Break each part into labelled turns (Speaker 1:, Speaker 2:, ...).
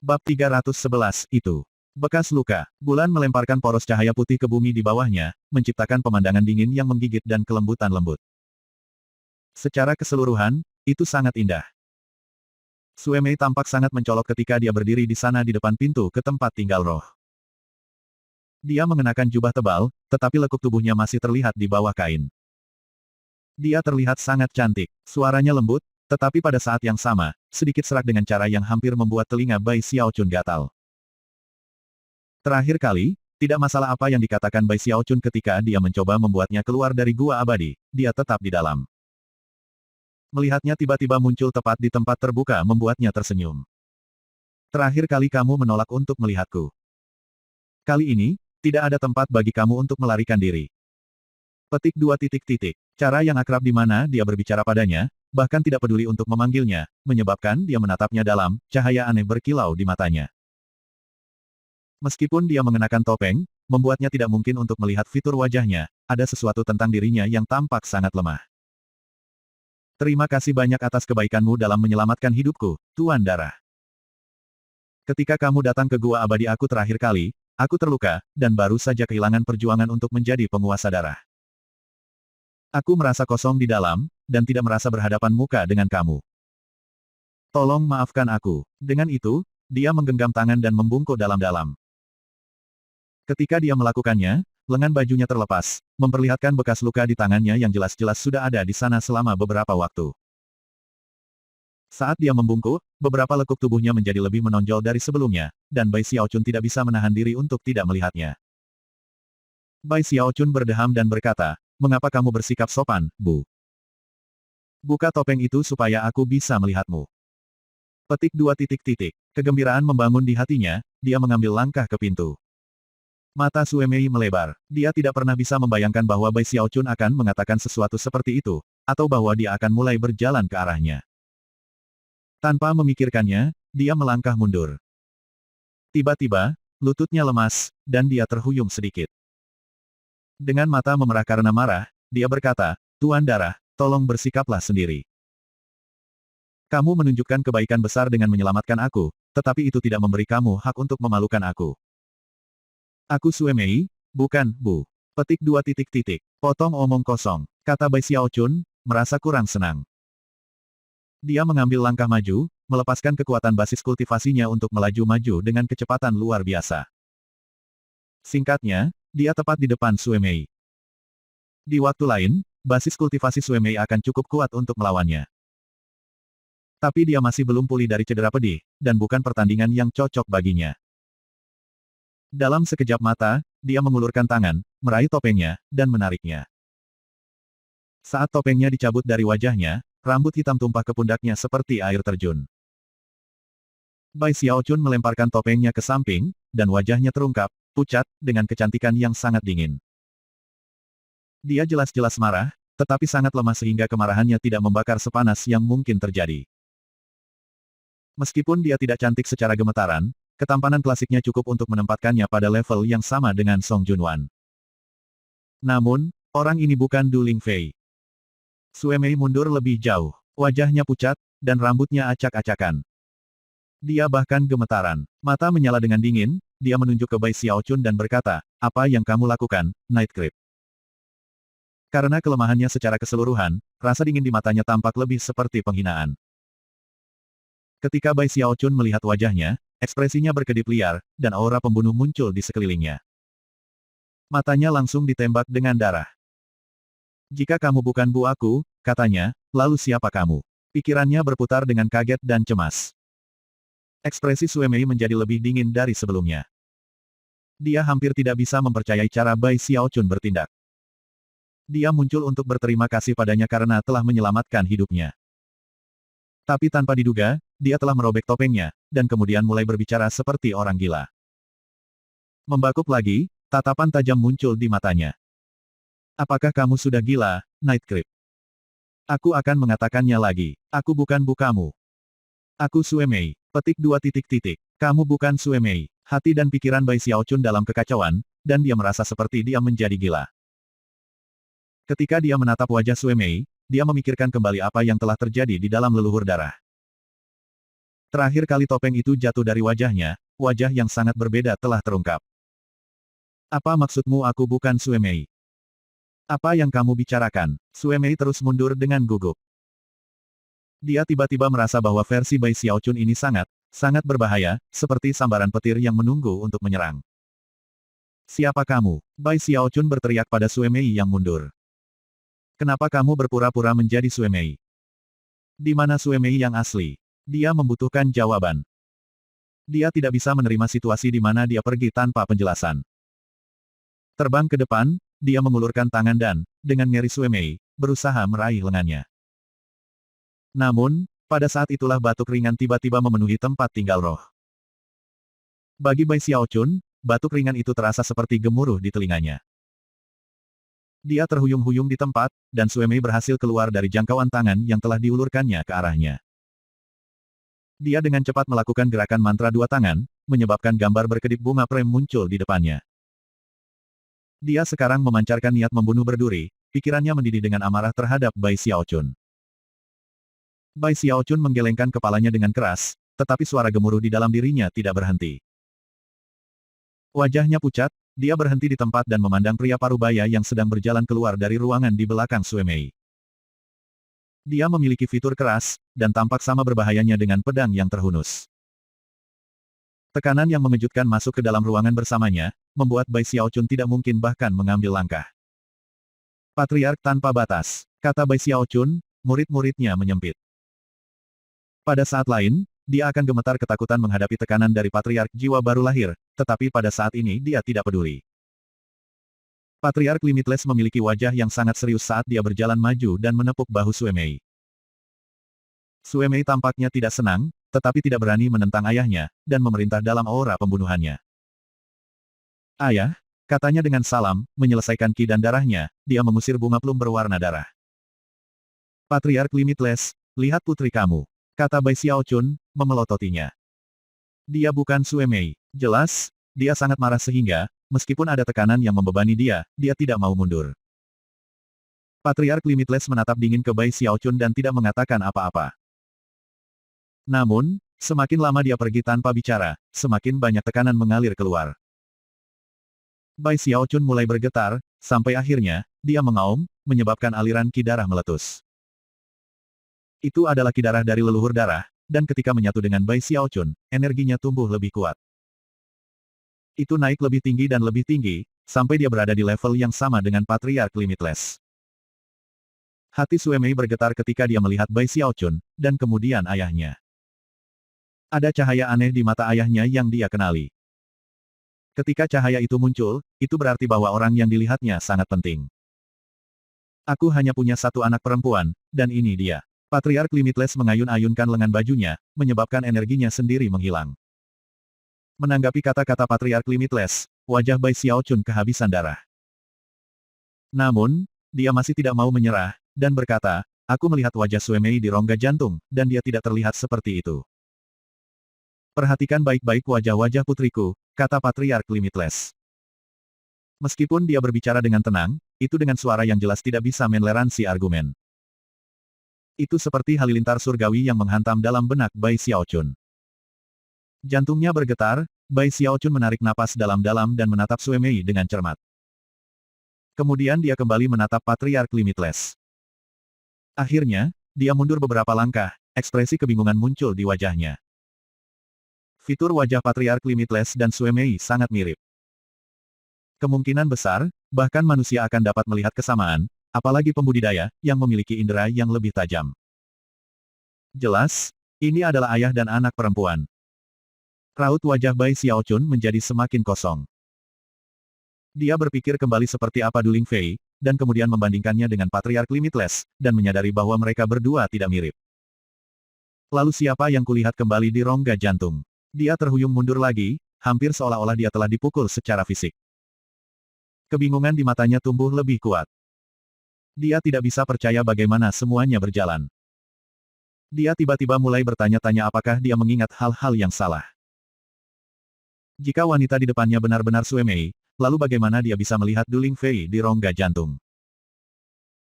Speaker 1: Bab 311 itu. Bekas luka. Bulan melemparkan poros cahaya putih ke bumi di bawahnya, menciptakan pemandangan dingin yang menggigit dan kelembutan lembut. Secara keseluruhan, itu sangat indah. Sue Mei tampak sangat mencolok ketika dia berdiri di sana di depan pintu ke tempat tinggal roh. Dia mengenakan jubah tebal, tetapi lekuk tubuhnya masih terlihat di bawah kain. Dia terlihat sangat cantik, suaranya lembut, tetapi pada saat yang sama, sedikit serak dengan cara yang hampir membuat telinga Bai Xiaochun gatal. Terakhir kali, tidak masalah apa yang dikatakan Bai Xiaochun ketika dia mencoba membuatnya keluar dari gua abadi, dia tetap di dalam. Melihatnya tiba-tiba muncul tepat di tempat terbuka membuatnya tersenyum. Terakhir kali kamu menolak untuk melihatku. Kali ini, tidak ada tempat bagi kamu untuk melarikan diri. Petik 2 titik titik. Cara yang akrab di mana dia berbicara padanya, bahkan tidak peduli untuk memanggilnya, menyebabkan dia menatapnya dalam, cahaya aneh berkilau di matanya. Meskipun dia mengenakan topeng, membuatnya tidak mungkin untuk melihat fitur wajahnya, ada sesuatu tentang dirinya yang tampak sangat lemah. Terima kasih banyak atas kebaikanmu dalam menyelamatkan hidupku, Tuan Darah. Ketika kamu datang ke gua abadi aku terakhir kali, aku terluka, dan baru saja kehilangan perjuangan untuk menjadi penguasa darah. Aku merasa kosong di dalam, dan tidak merasa berhadapan muka dengan kamu. Tolong maafkan aku. Dengan itu, dia menggenggam tangan dan membungkuk dalam-dalam. Ketika dia melakukannya, lengan bajunya terlepas, memperlihatkan bekas luka di tangannya yang jelas-jelas sudah ada di sana selama beberapa waktu. Saat dia membungkuk, beberapa lekuk tubuhnya menjadi lebih menonjol dari sebelumnya, dan Bai Xiaochun tidak bisa menahan diri untuk tidak melihatnya. Bai Xiaochun berdeham dan berkata, "Mengapa kamu bersikap sopan, Bu? Buka topeng itu supaya aku bisa melihatmu." Petik 2 titik titik. Kegembiraan membangun di hatinya, dia mengambil langkah ke pintu. Mata Sue Mei melebar. Dia tidak pernah bisa membayangkan bahwa Bai Xiaochun akan mengatakan sesuatu seperti itu, atau bahwa dia akan mulai berjalan ke arahnya. Tanpa memikirkannya, dia melangkah mundur. Tiba-tiba, lututnya lemas, dan dia terhuyung sedikit. Dengan mata memerah karena marah, dia berkata, "Tuan Darah, tolong bersikaplah sendiri. Kamu menunjukkan kebaikan besar dengan menyelamatkan aku, tetapi itu tidak memberi kamu hak untuk memalukan aku." "Aku Sue Mei, bukan, Bu." Petik 2 titik titik. Potong omong kosong, kata Bai Xiaochun, merasa kurang senang. Dia mengambil langkah maju, melepaskan kekuatan basis kultivasinya untuk melaju-maju dengan kecepatan luar biasa. Singkatnya, dia tepat di depan Sue Mei. Di waktu lain, basis kultivasi Sue Mei akan cukup kuat untuk melawannya. Tapi dia masih belum pulih dari cedera pedih, dan bukan pertandingan yang cocok baginya. Dalam sekejap mata, dia mengulurkan tangan, meraih topengnya, dan menariknya. Saat topengnya dicabut dari wajahnya, rambut hitam tumpah ke pundaknya seperti air terjun. Bai Xiaochun melemparkan topengnya ke samping, dan wajahnya terungkap, pucat, dengan kecantikan yang sangat dingin. Dia jelas-jelas marah, tetapi sangat lemah sehingga kemarahannya tidak membakar sepanas yang mungkin terjadi. Meskipun dia tidak cantik secara gemetaran, ketampanan klasiknya cukup untuk menempatkannya pada level yang sama dengan Song Junwan. Namun, orang ini bukan Du Lingfei. Sue Mei mundur lebih jauh. Wajahnya pucat, dan rambutnya acak-acakan. Dia bahkan gemetaran. Mata menyala dengan dingin, dia menunjuk ke Bai Xiaochun dan berkata, "Apa yang kamu lakukan, Night Creep?" Karena kelemahannya secara keseluruhan, rasa dingin di matanya tampak lebih seperti penghinaan. Ketika Bai Xiaochun melihat wajahnya, ekspresinya berkedip liar, dan aura pembunuh muncul di sekelilingnya. Matanya langsung ditembak dengan darah. "Jika kamu bukan Bu aku," katanya, "lalu siapa kamu?" Pikirannya berputar dengan kaget dan cemas. Ekspresi Sue Mei menjadi lebih dingin dari sebelumnya. Dia hampir tidak bisa mempercayai cara Bai Xiaochun bertindak. Dia muncul untuk berterima kasih padanya karena telah menyelamatkan hidupnya. Tapi tanpa diduga, dia telah merobek topengnya, dan kemudian mulai berbicara seperti orang gila. Membakuk lagi, tatapan tajam muncul di matanya. "Apakah kamu sudah gila, Night Creep? Aku akan mengatakannya lagi. Aku bukan Bu kamu. Aku Sue Mei." Petik 2 titik titik. Kamu bukan Sue Mei. Hati dan pikiran Bai Xiaochun dalam kekacauan, dan dia merasa seperti dia menjadi gila. Ketika dia menatap wajah Sue Mei, dia memikirkan kembali apa yang telah terjadi di dalam leluhur darah. Terakhir kali topeng itu jatuh dari wajahnya, wajah yang sangat berbeda telah terungkap. Apa maksudmu aku bukan Sue Mei? Apa yang kamu bicarakan? Sue Mei terus mundur dengan gugup. Dia tiba-tiba merasa bahwa versi Bai Xiaochun ini sangat berbahaya, seperti sambaran petir yang menunggu untuk menyerang. Siapa kamu? Bai Xiaochun berteriak pada Sue Mei yang mundur. Kenapa kamu berpura-pura menjadi Sue Mei? Di mana Sue Mei yang asli? Dia membutuhkan jawaban. Dia tidak bisa menerima situasi di mana dia pergi tanpa penjelasan. Terbang ke depan, dia mengulurkan tangan dan, dengan ngeri Sue Mei, berusaha meraih lengannya. Namun, pada saat itulah batuk ringan tiba-tiba memenuhi tempat tinggal roh. Bagi Bai Xiaochun, batuk ringan itu terasa seperti gemuruh di telinganya. Dia terhuyung-huyung di tempat, dan Sue Mei berhasil keluar dari jangkauan tangan yang telah diulurkannya ke arahnya. Dia dengan cepat melakukan gerakan mantra dua tangan, menyebabkan gambar berkedip bunga prem muncul di depannya. Dia sekarang memancarkan niat membunuh berduri, pikirannya mendidih dengan amarah terhadap Bai Xiaochun. Bai Xiaochun menggelengkan kepalanya dengan keras, tetapi suara gemuruh di dalam dirinya tidak berhenti. Wajahnya pucat, dia berhenti di tempat dan memandang pria parubaya yang sedang berjalan keluar dari ruangan di belakang Sue Mei. Dia memiliki fitur keras, dan tampak sama berbahayanya dengan pedang yang terhunus. Tekanan yang mengejutkan masuk ke dalam ruangan bersamanya, membuat Bai Xiaochun tidak mungkin bahkan mengambil langkah. Patriark tanpa batas, kata Bai Xiaochun, murid-muridnya menyempit. Pada saat lain, dia akan gemetar ketakutan menghadapi tekanan dari Patriark jiwa baru lahir, tetapi pada saat ini dia tidak peduli. Patriark Limitless memiliki wajah yang sangat serius saat dia berjalan maju dan menepuk bahu Sue Mei. Sue Mei tampaknya tidak senang, tetapi tidak berani menentang ayahnya, dan memerintah dalam aura pembunuhannya. Ayah, katanya dengan salam, menyelesaikan ki dan darahnya, dia mengusir bunga plum berwarna darah. Patriark Limitless, lihat putri kamu, kata Bai Xiaochun, memelototinya. Dia bukan Sue Mei, jelas, dia sangat marah sehingga, meskipun ada tekanan yang membebani dia tidak mau mundur. Patriark Limitless menatap dingin ke Bai Xiaochun dan tidak mengatakan apa-apa. Namun, semakin lama dia pergi tanpa bicara, semakin banyak tekanan mengalir keluar. Bai Xiaochun mulai bergetar, sampai akhirnya, dia mengaum, menyebabkan aliran ki darah meletus. Itu adalah ki darah dari leluhur darah, dan ketika menyatu dengan Bai Xiaochun, energinya tumbuh lebih kuat. Itu naik lebih tinggi dan lebih tinggi, sampai dia berada di level yang sama dengan Patriark Limitless. Hati Sue Mei bergetar ketika dia melihat Bai Xiaochun, dan kemudian ayahnya. Ada cahaya aneh di mata ayahnya yang dia kenali. Ketika cahaya itu muncul, itu berarti bahwa orang yang dilihatnya sangat penting. Aku hanya punya satu anak perempuan, dan ini dia. Patriark Limitless mengayun-ayunkan lengan bajunya, menyebabkan energinya sendiri menghilang. Menanggapi kata-kata Patriark Limitless, wajah Bai Xiaochun kehabisan darah. Namun, dia masih tidak mau menyerah, dan berkata, aku melihat wajah Sue Mei di rongga jantung, dan dia tidak terlihat seperti itu. Perhatikan baik-baik wajah-wajah putriku, kata Patriark Limitless. Meskipun dia berbicara dengan tenang, itu dengan suara yang jelas tidak bisa mentoleransi argumen. Itu seperti halilintar surgawi yang menghantam dalam benak Bai Xiaochun. Jantungnya bergetar, Bai Xiaochun menarik napas dalam-dalam dan menatap Sue Mei dengan cermat. Kemudian dia kembali menatap Patriark Limitless. Akhirnya, dia mundur beberapa langkah, ekspresi kebingungan muncul di wajahnya. Fitur wajah Patriark Limitless dan Sue Mei sangat mirip. Kemungkinan besar, bahkan manusia akan dapat melihat kesamaan, apalagi pembudidaya, yang memiliki indera yang lebih tajam. Jelas, ini adalah ayah dan anak perempuan. Raut wajah Bai Xiaochun menjadi semakin kosong. Dia berpikir kembali seperti apa Du Lingfei, dan kemudian membandingkannya dengan Patriark Limitless, dan menyadari bahwa mereka berdua tidak mirip. Lalu siapa yang kulihat kembali di rongga jantung? Dia terhuyung mundur lagi, hampir seolah-olah dia telah dipukul secara fisik. Kebingungan di matanya tumbuh lebih kuat. Dia tidak bisa percaya bagaimana semuanya berjalan. Dia tiba-tiba mulai bertanya-tanya apakah dia mengingat hal-hal yang salah. Jika wanita di depannya benar-benar Sue Mei, lalu bagaimana dia bisa melihat Du Lingfei di rongga jantung?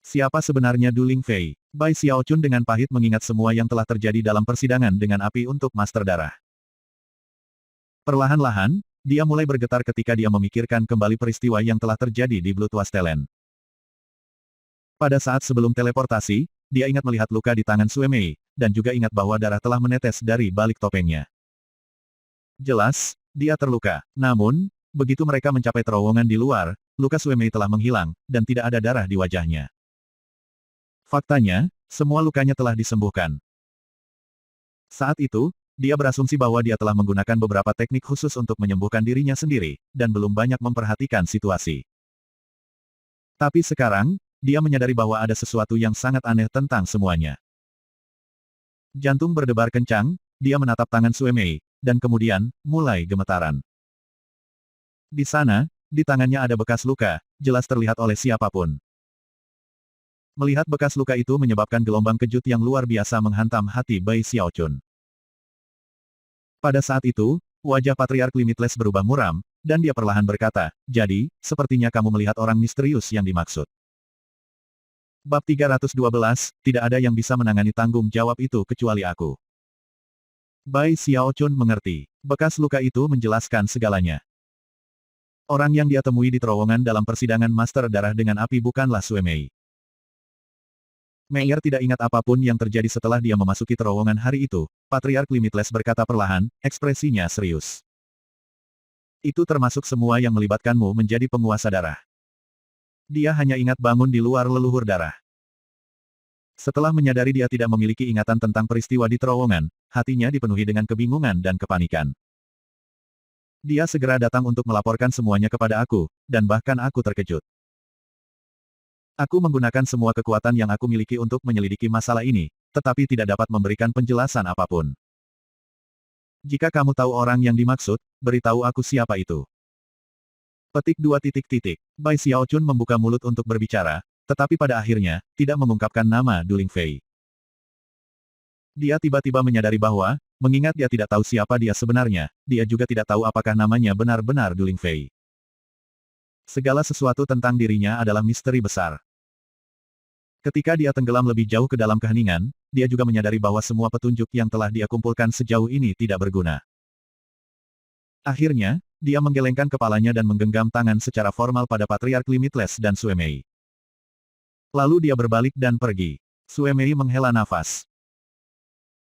Speaker 1: Siapa sebenarnya Du Lingfei? Bai Xiaochun dengan pahit mengingat semua yang telah terjadi dalam persidangan dengan api untuk Master Darah. Perlahan-lahan, dia mulai bergetar ketika dia memikirkan kembali peristiwa yang telah terjadi di Blood Wasteland. Pada saat sebelum teleportasi, dia ingat melihat luka di tangan Sue Mei, dan juga ingat bahwa darah telah menetes dari balik topengnya. Jelas, dia terluka. Namun, begitu mereka mencapai terowongan di luar, luka Sue Mei telah menghilang, dan tidak ada darah di wajahnya. Faktanya, semua lukanya telah disembuhkan. Saat itu, dia berasumsi bahwa dia telah menggunakan beberapa teknik khusus untuk menyembuhkan dirinya sendiri, dan belum banyak memperhatikan situasi. Tapi sekarang, dia menyadari bahwa ada sesuatu yang sangat aneh tentang semuanya. Jantung berdebar kencang, dia menatap tangan Sue Mei, dan kemudian, mulai gemetaran. Di sana, di tangannya ada bekas luka, jelas terlihat oleh siapapun. Melihat bekas luka itu menyebabkan gelombang kejut yang luar biasa menghantam hati Bai Xiaochun. Pada saat itu, wajah Patriark Limitless berubah muram, dan dia perlahan berkata, "Jadi, sepertinya kamu melihat orang misterius yang dimaksud." Bab 312, tidak ada yang bisa menangani tanggung jawab itu kecuali aku. Bai Xiaochun mengerti. Bekas luka itu menjelaskan segalanya. Orang yang dia temui di terowongan dalam persidangan Master Darah dengan api bukanlah Sue Mei. Meyer tidak ingat apapun yang terjadi setelah dia memasuki terowongan hari itu. Patriark Limitless berkata perlahan, ekspresinya serius. Itu termasuk semua yang melibatkanmu menjadi penguasa darah. Dia hanya ingat bangun di luar leluhur darah. Setelah menyadari dia tidak memiliki ingatan tentang peristiwa di terowongan, hatinya dipenuhi dengan kebingungan dan kepanikan. Dia segera datang untuk melaporkan semuanya kepada aku, dan bahkan aku terkejut. Aku menggunakan semua kekuatan yang aku miliki untuk menyelidiki masalah ini, tetapi tidak dapat memberikan penjelasan apapun. Jika kamu tahu orang yang dimaksud, beritahu aku siapa itu. Petik 2. Bai Xiaochun membuka mulut untuk berbicara, tetapi pada akhirnya, tidak mengungkapkan nama Du Lingfei. Dia tiba-tiba menyadari bahwa, mengingat dia tidak tahu siapa dia sebenarnya, dia juga tidak tahu apakah namanya benar-benar Du Lingfei. Segala sesuatu tentang dirinya adalah misteri besar. Ketika dia tenggelam lebih jauh ke dalam keheningan, dia juga menyadari bahwa semua petunjuk yang telah dia kumpulkan sejauh ini tidak berguna. Akhirnya, dia menggelengkan kepalanya dan menggenggam tangan secara formal pada Patriark Limitless dan Sue Mei. Lalu dia berbalik dan pergi. Sue Mei menghela nafas.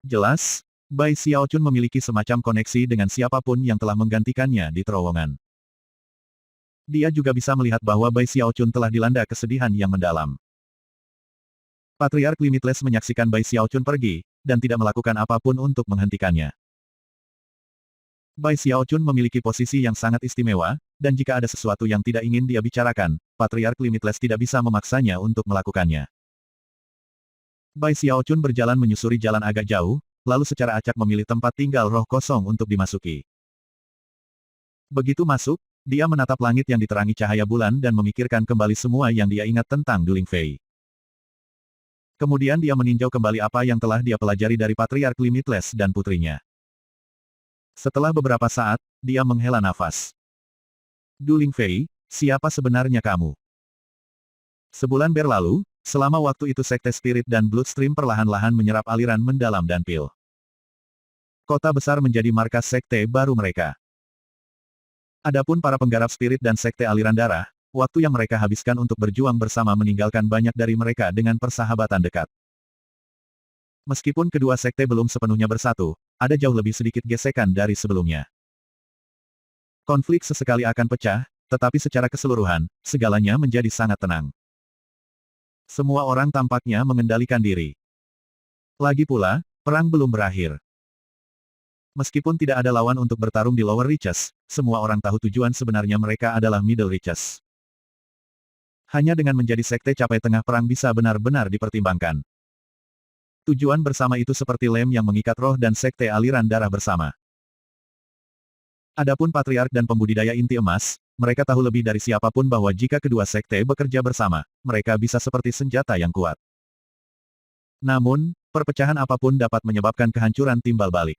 Speaker 1: Jelas, Bai Xiaochun memiliki semacam koneksi dengan siapapun yang telah menggantikannya di terowongan. Dia juga bisa melihat bahwa Bai Xiaochun telah dilanda kesedihan yang mendalam. Patriark Limitless menyaksikan Bai Xiaochun pergi, dan tidak melakukan apapun untuk menghentikannya. Bai Xiaochun memiliki posisi yang sangat istimewa, dan jika ada sesuatu yang tidak ingin dia bicarakan, Patriark Limitless tidak bisa memaksanya untuk melakukannya. Bai Xiaochun berjalan menyusuri jalan agak jauh, lalu secara acak memilih tempat tinggal roh kosong untuk dimasuki. Begitu masuk, dia menatap langit yang diterangi cahaya bulan dan memikirkan kembali semua yang dia ingat tentang Du Lingfei. Kemudian dia meninjau kembali apa yang telah dia pelajari dari Patriark Limitless dan putrinya. Setelah beberapa saat, dia menghela nafas. Du Lingfei, siapa sebenarnya kamu? Sebulan berlalu, selama waktu itu Sekte Spirit dan Bloodstream perlahan-lahan menyerap aliran mendalam dan pil. Kota besar menjadi markas sekte baru mereka. Adapun para penggarap spirit dan sekte aliran darah, waktu yang mereka habiskan untuk berjuang bersama meninggalkan banyak dari mereka dengan persahabatan dekat. Meskipun kedua sekte belum sepenuhnya bersatu, ada jauh lebih sedikit gesekan dari sebelumnya. Konflik sesekali akan pecah, tetapi secara keseluruhan, segalanya menjadi sangat tenang. Semua orang tampaknya mengendalikan diri. Lagi pula, perang belum berakhir. Meskipun tidak ada lawan untuk bertarung di lower reaches, semua orang tahu tujuan sebenarnya mereka adalah middle reaches. Hanya dengan menjadi sekte capai tengah perang bisa benar-benar dipertimbangkan. Tujuan bersama itu seperti lem yang mengikat roh dan sekte aliran darah bersama. Adapun patriark dan pembudidaya inti emas, mereka tahu lebih dari siapapun bahwa jika kedua sekte bekerja bersama, mereka bisa seperti senjata yang kuat. Namun, perpecahan apapun dapat menyebabkan kehancuran timbal balik.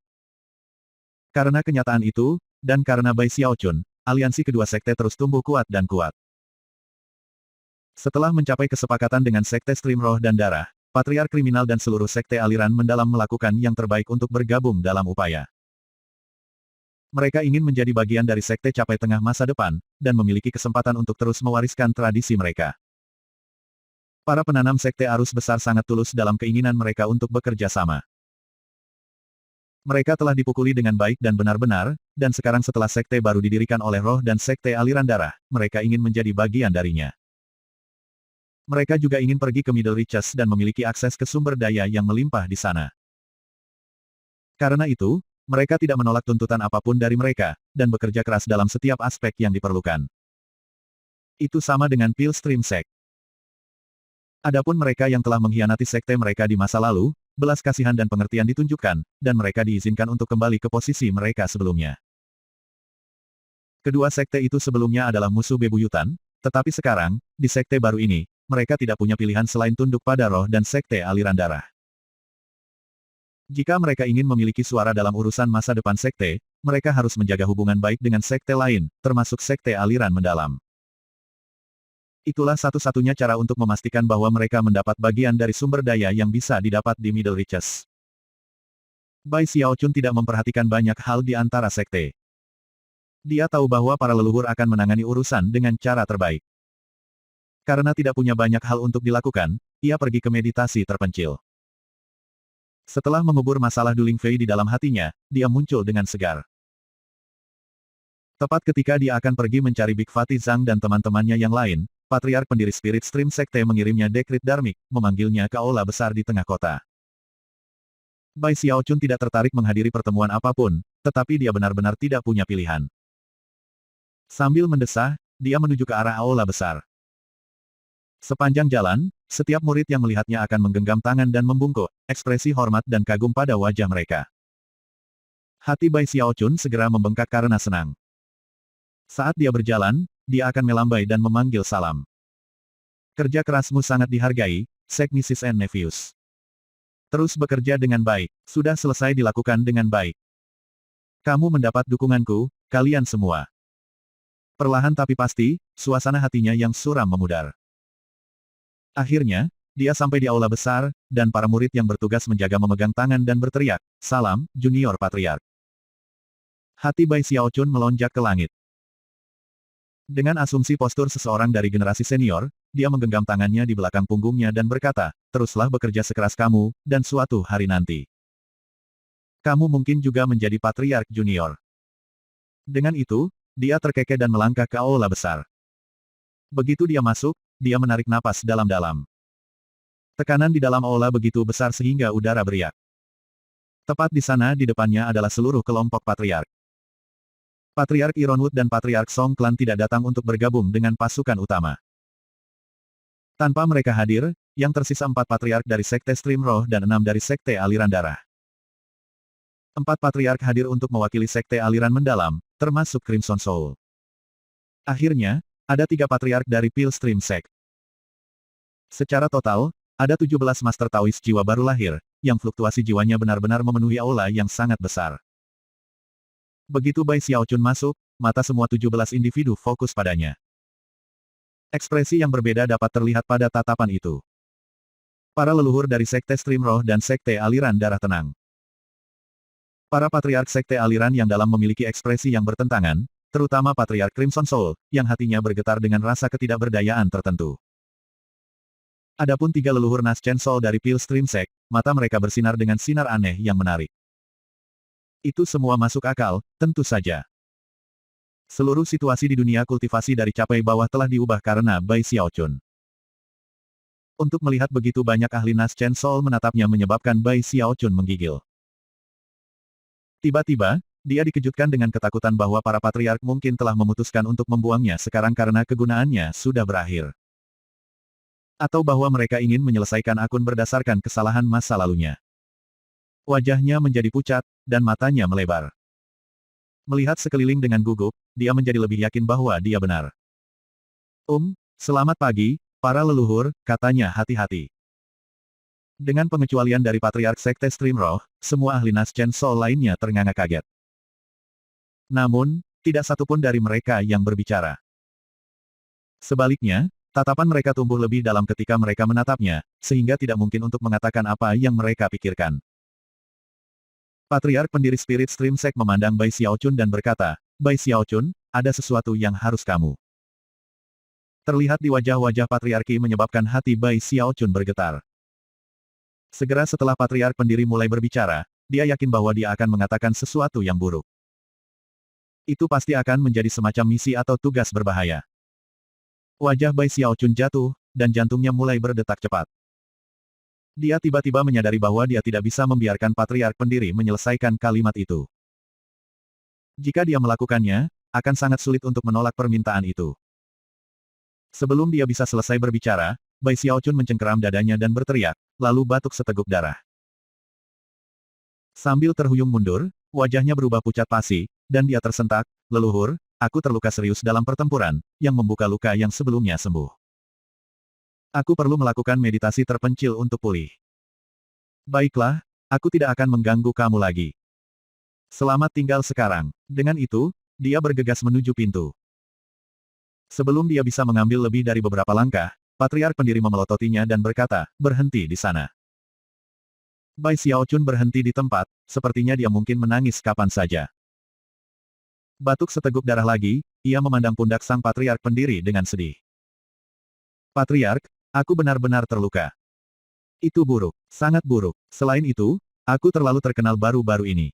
Speaker 1: Karena kenyataan itu, dan karena Bai Xiaochun, aliansi kedua sekte terus tumbuh kuat dan kuat. Setelah mencapai kesepakatan dengan Sekte Stream Roh dan Darah, Patriark Kriminal dan seluruh Sekte Aliran Mendalam melakukan yang terbaik untuk bergabung dalam upaya. Mereka ingin menjadi bagian dari Sekte Capai Tengah masa depan, dan memiliki kesempatan untuk terus mewariskan tradisi mereka. Para penanam Sekte Arus Besar sangat tulus dalam keinginan mereka untuk bekerja sama. Mereka telah dipukuli dengan baik dan benar-benar, dan sekarang setelah sekte baru didirikan oleh Roh dan Sekte Aliran Darah, mereka ingin menjadi bagian darinya. Mereka juga ingin pergi ke Middle Reaches dan memiliki akses ke sumber daya yang melimpah di sana. Karena itu, mereka tidak menolak tuntutan apapun dari mereka, dan bekerja keras dalam setiap aspek yang diperlukan. Itu sama dengan Pilstream Sect. Adapun mereka yang telah mengkhianati sekte mereka di masa lalu, belas kasihan dan pengertian ditunjukkan, dan mereka diizinkan untuk kembali ke posisi mereka sebelumnya. Kedua sekte itu sebelumnya adalah musuh bebuyutan, tetapi sekarang, di sekte baru ini, mereka tidak punya pilihan selain tunduk pada Roh dan Sekte Aliran Darah. Jika mereka ingin memiliki suara dalam urusan masa depan sekte, mereka harus menjaga hubungan baik dengan sekte lain, termasuk Sekte Aliran Mendalam. Itulah satu-satunya cara untuk memastikan bahwa mereka mendapat bagian dari sumber daya yang bisa didapat di Middle Reaches. Bai Xiaochun tidak memperhatikan banyak hal di antara sekte. Dia tahu bahwa para leluhur akan menangani urusan dengan cara terbaik. Karena tidak punya banyak hal untuk dilakukan, ia pergi ke meditasi terpencil. Setelah mengubur masalah Duling Fei di dalam hatinya, dia muncul dengan segar. Tepat ketika dia akan pergi mencari Big Fatih Zhang dan teman-temannya yang lain, Patriark pendiri Spirit Stream Sekte mengirimnya dekrit Dharmik, memanggilnya ke aula besar di tengah kota. Bai Xiaochun tidak tertarik menghadiri pertemuan apapun, tetapi dia benar-benar tidak punya pilihan. Sambil mendesah, dia menuju ke arah aula besar. Sepanjang jalan, setiap murid yang melihatnya akan menggenggam tangan dan membungkuk, ekspresi hormat dan kagum pada wajah mereka. Hati Bai Xiaochun segera membengkak karena senang. Saat dia berjalan, dia akan melambai dan memanggil salam. Kerja kerasmu sangat dihargai, Sek Mrs. and Nephews. Terus bekerja dengan baik, sudah selesai dilakukan dengan baik. Kamu mendapat dukunganku, kalian semua. Perlahan tapi pasti, suasana hatinya yang suram memudar. Akhirnya, dia sampai di aula besar, dan para murid yang bertugas menjaga memegang tangan dan berteriak, "Salam, Junior Patriark." Hati Bai Xiaochun melonjak ke langit. Dengan asumsi postur seseorang dari generasi senior, dia menggenggam tangannya di belakang punggungnya dan berkata, "Teruslah bekerja sekeras kamu, dan suatu hari nanti kamu mungkin juga menjadi Patriark Junior." Dengan itu, dia terkekeh dan melangkah ke aula besar. Begitu dia masuk, dia menarik napas dalam-dalam. Tekanan di dalam aula begitu besar sehingga udara beriak. Tepat di sana di depannya adalah seluruh kelompok patriark. Patriark Ironwood dan Patriark Song Clan tidak datang untuk bergabung dengan pasukan utama. Tanpa mereka hadir, yang tersisa 4 patriark dari Sekte Stream Roh dan 6 dari Sekte Aliran Darah. 4 patriark hadir untuk mewakili Sekte Aliran Mendalam, termasuk Crimson Soul. Akhirnya, ada 3 patriark dari Pilstream Sect. Secara total, ada 17 Master Taois jiwa baru lahir, yang fluktuasi jiwanya benar-benar memenuhi aula yang sangat besar. Begitu Bai Xiaochun masuk, mata semua 17 individu fokus padanya. Ekspresi yang berbeda dapat terlihat pada tatapan itu. Para leluhur dari Sekte Stream Roh dan Sekte Aliran Darah tenang. Para patriark Sekte Aliran yang dalam memiliki ekspresi yang bertentangan, terutama Patriark Crimson Soul, yang hatinya bergetar dengan rasa ketidakberdayaan tertentu. Adapun 3 leluhur Naschen Soul dari Pilstream Sect, mata mereka bersinar dengan sinar aneh yang menarik. Itu semua masuk akal, tentu saja. Seluruh situasi di dunia kultivasi dari capai bawah telah diubah karena Bai Xiaochun. Untuk melihat begitu banyak ahli Naschen Soul menatapnya menyebabkan Bai Xiaochun menggigil. Tiba-tiba, dia dikejutkan dengan ketakutan bahwa para patriark mungkin telah memutuskan untuk membuangnya sekarang karena kegunaannya sudah berakhir. Atau bahwa mereka ingin menyelesaikan akun berdasarkan kesalahan masa lalunya. Wajahnya menjadi pucat, dan matanya melebar. Melihat sekeliling dengan gugup, dia menjadi lebih yakin bahwa dia benar. Selamat pagi, para leluhur, katanya hati-hati. Dengan pengecualian dari Patriark Sekte Stream Roh, semua ahli Naschen Soul lainnya ternganga kaget. Namun, tidak satupun dari mereka yang berbicara. Sebaliknya, Tatapan mereka tumbuh lebih dalam ketika mereka menatapnya, sehingga tidak mungkin untuk mengatakan apa yang mereka pikirkan. Patriark pendiri Spirit Stream Sect memandang Bai Xiaochun dan berkata, Bai Xiaochun, ada sesuatu yang harus kamu. Terlihat di wajah-wajah patriarki menyebabkan hati Bai Xiaochun bergetar. Segera setelah patriark pendiri mulai berbicara, dia yakin bahwa dia akan mengatakan sesuatu yang buruk. Itu pasti akan menjadi semacam misi atau tugas berbahaya. Wajah Bai Xiaochun jatuh, dan jantungnya mulai berdetak cepat. Dia tiba-tiba menyadari bahwa dia tidak bisa membiarkan patriark pendiri menyelesaikan kalimat itu. Jika dia melakukannya, akan sangat sulit untuk menolak permintaan itu. Sebelum dia bisa selesai berbicara, Bai Xiaochun mencengkeram dadanya dan berteriak, lalu batuk seteguk darah. Sambil terhuyung mundur, wajahnya berubah pucat pasi, dan dia tersentak, leluhur, aku terluka serius dalam pertempuran, yang membuka luka yang sebelumnya sembuh. Aku perlu melakukan meditasi terpencil untuk pulih. Baiklah, aku tidak akan mengganggu kamu lagi. Selamat tinggal sekarang. Dengan itu, dia bergegas menuju pintu. Sebelum dia bisa mengambil lebih dari beberapa langkah, patriark pendiri memelototinya dan berkata, berhenti di sana. Bai Xiaochun berhenti di tempat, sepertinya dia mungkin menangis kapan saja. Batuk seteguk darah lagi, ia memandang pundak sang patriark pendiri dengan sedih. Patriark, aku benar-benar terluka. Itu buruk, sangat buruk. Selain itu, aku terlalu terkenal baru-baru ini.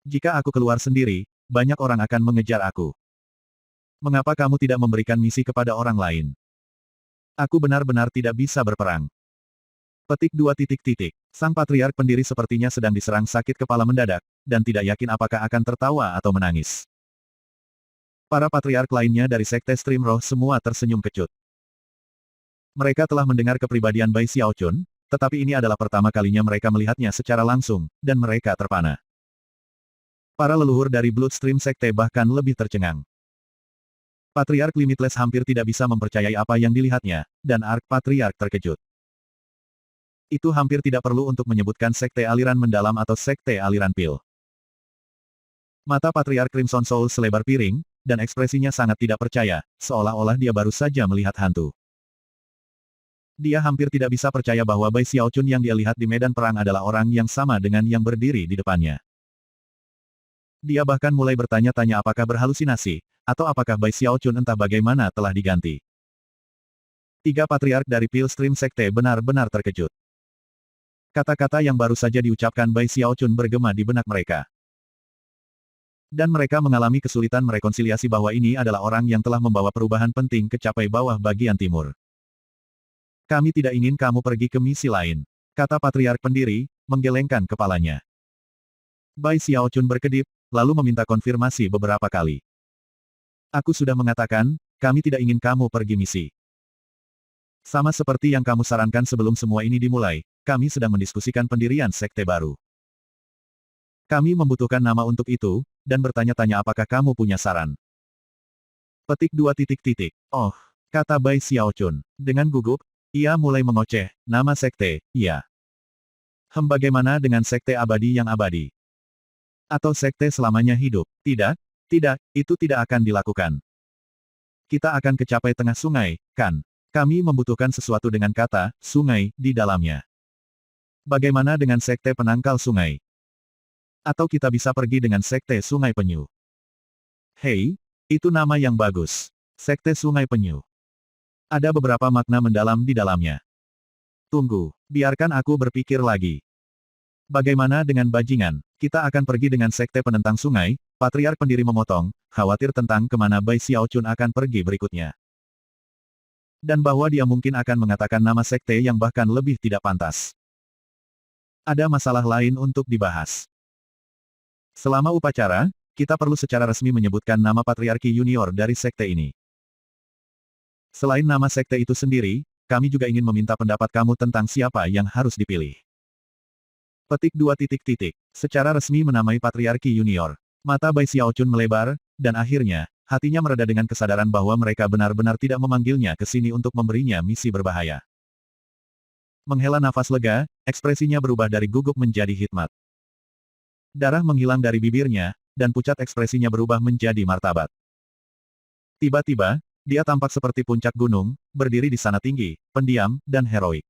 Speaker 1: Jika aku keluar sendiri, banyak orang akan mengejar aku. Mengapa kamu tidak memberikan misi kepada orang lain? Aku benar-benar tidak bisa berperang. Petik 2. Sang patriark pendiri sepertinya sedang diserang sakit kepala mendadak, dan tidak yakin apakah akan tertawa atau menangis. Para patriark lainnya dari Sekte Stream Roh semua tersenyum kecut. Mereka telah mendengar kepribadian Bai Xiaochun, tetapi ini adalah pertama kalinya mereka melihatnya secara langsung, dan mereka terpana. Para leluhur dari Bloodstream Sekte bahkan lebih tercengang. Patriark Limitless hampir tidak bisa mempercayai apa yang dilihatnya, dan Ark Patriark terkejut. Itu hampir tidak perlu untuk menyebutkan sekte aliran mendalam atau sekte aliran pil. Mata Patriark Crimson Soul selebar piring, dan ekspresinya sangat tidak percaya, seolah-olah dia baru saja melihat hantu. Dia hampir tidak bisa percaya bahwa Bai Xiaochun yang dia lihat di medan perang adalah orang yang sama dengan yang berdiri di depannya. Dia bahkan mulai bertanya-tanya apakah berhalusinasi, atau apakah Bai Xiaochun entah bagaimana telah diganti. Tiga patriark dari Pil Stream Sekte benar-benar terkejut. Kata-kata yang baru saja diucapkan Bai Xiaochun bergema di benak mereka. Dan mereka mengalami kesulitan merekonsiliasi bahwa ini adalah orang yang telah membawa perubahan penting ke capai bawah bagian timur. Kami tidak ingin kamu pergi ke misi lain, kata patriark pendiri, menggelengkan kepalanya. Bai Xiaochun berkedip, lalu meminta konfirmasi beberapa kali. Aku sudah mengatakan, kami tidak ingin kamu pergi misi. Sama seperti yang kamu sarankan sebelum semua ini dimulai, kami sedang mendiskusikan pendirian sekte baru. Kami membutuhkan nama untuk itu, dan bertanya-tanya apakah kamu punya saran. Petik 2. Oh, kata Bai Xiaochun. Dengan gugup, ia mulai mengoceh, nama sekte, iya. Bagaimana dengan sekte abadi yang abadi? Atau sekte selamanya hidup? Tidak, itu tidak akan dilakukan. Kita akan kecapai tengah sungai, kan? Kami membutuhkan sesuatu dengan kata, sungai, di dalamnya. Bagaimana dengan sekte penangkal sungai? Atau kita bisa pergi dengan sekte sungai penyu? Hei, itu nama yang bagus. Sekte sungai penyu. Ada beberapa makna mendalam di dalamnya. Tunggu, biarkan aku berpikir lagi. Bagaimana dengan bajingan? Kita akan pergi dengan sekte penentang sungai, patriark pendiri memotong, khawatir tentang kemana Bai Xiaochun akan pergi berikutnya. Dan bahwa dia mungkin akan mengatakan nama sekte yang bahkan lebih tidak pantas. Ada masalah lain untuk dibahas. Selama upacara, kita perlu secara resmi menyebutkan nama patriarki junior dari sekte ini. Selain nama sekte itu sendiri, kami juga ingin meminta pendapat kamu tentang siapa yang harus dipilih. Petik 2. Secara resmi menamai patriarki junior. Mata Bai Xiaochun melebar, dan akhirnya, hatinya mereda dengan kesadaran bahwa mereka benar-benar tidak memanggilnya ke sini untuk memberinya misi berbahaya. Menghela nafas lega, ekspresinya berubah dari gugup menjadi hikmat. Darah menghilang dari bibirnya, dan pucat ekspresinya berubah menjadi martabat. Tiba-tiba, Dia tampak seperti puncak gunung, berdiri di sana tinggi, pendiam, dan heroik.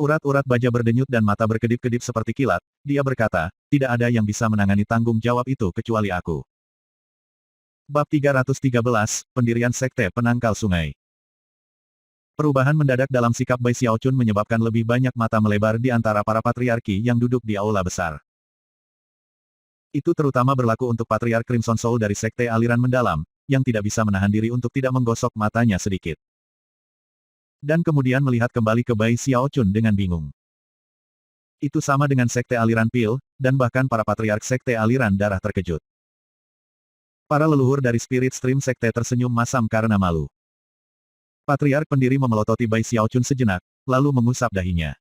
Speaker 1: Urat-urat baja berdenyut dan mata berkedip-kedip seperti kilat, dia berkata, tidak ada yang bisa menangani tanggung jawab itu kecuali aku. Bab 313, Pendirian Sekte Penangkal Sungai. Perubahan mendadak dalam sikap Bai Xiaochun menyebabkan lebih banyak mata melebar di antara para patriarki yang duduk di aula besar. Itu terutama berlaku untuk Patriark Crimson Soul dari Sekte Aliran Mendalam, yang tidak bisa menahan diri untuk tidak menggosok matanya sedikit. Dan kemudian melihat kembali ke Bai Xiaochun dengan bingung. Itu sama dengan Sekte Aliran Pil, dan bahkan para Patriark Sekte Aliran Darah terkejut. Para leluhur dari Spirit Stream Sekte tersenyum masam karena malu. Patriark pendiri memelototi Bai Xiaochun sejenak, lalu mengusap dahinya.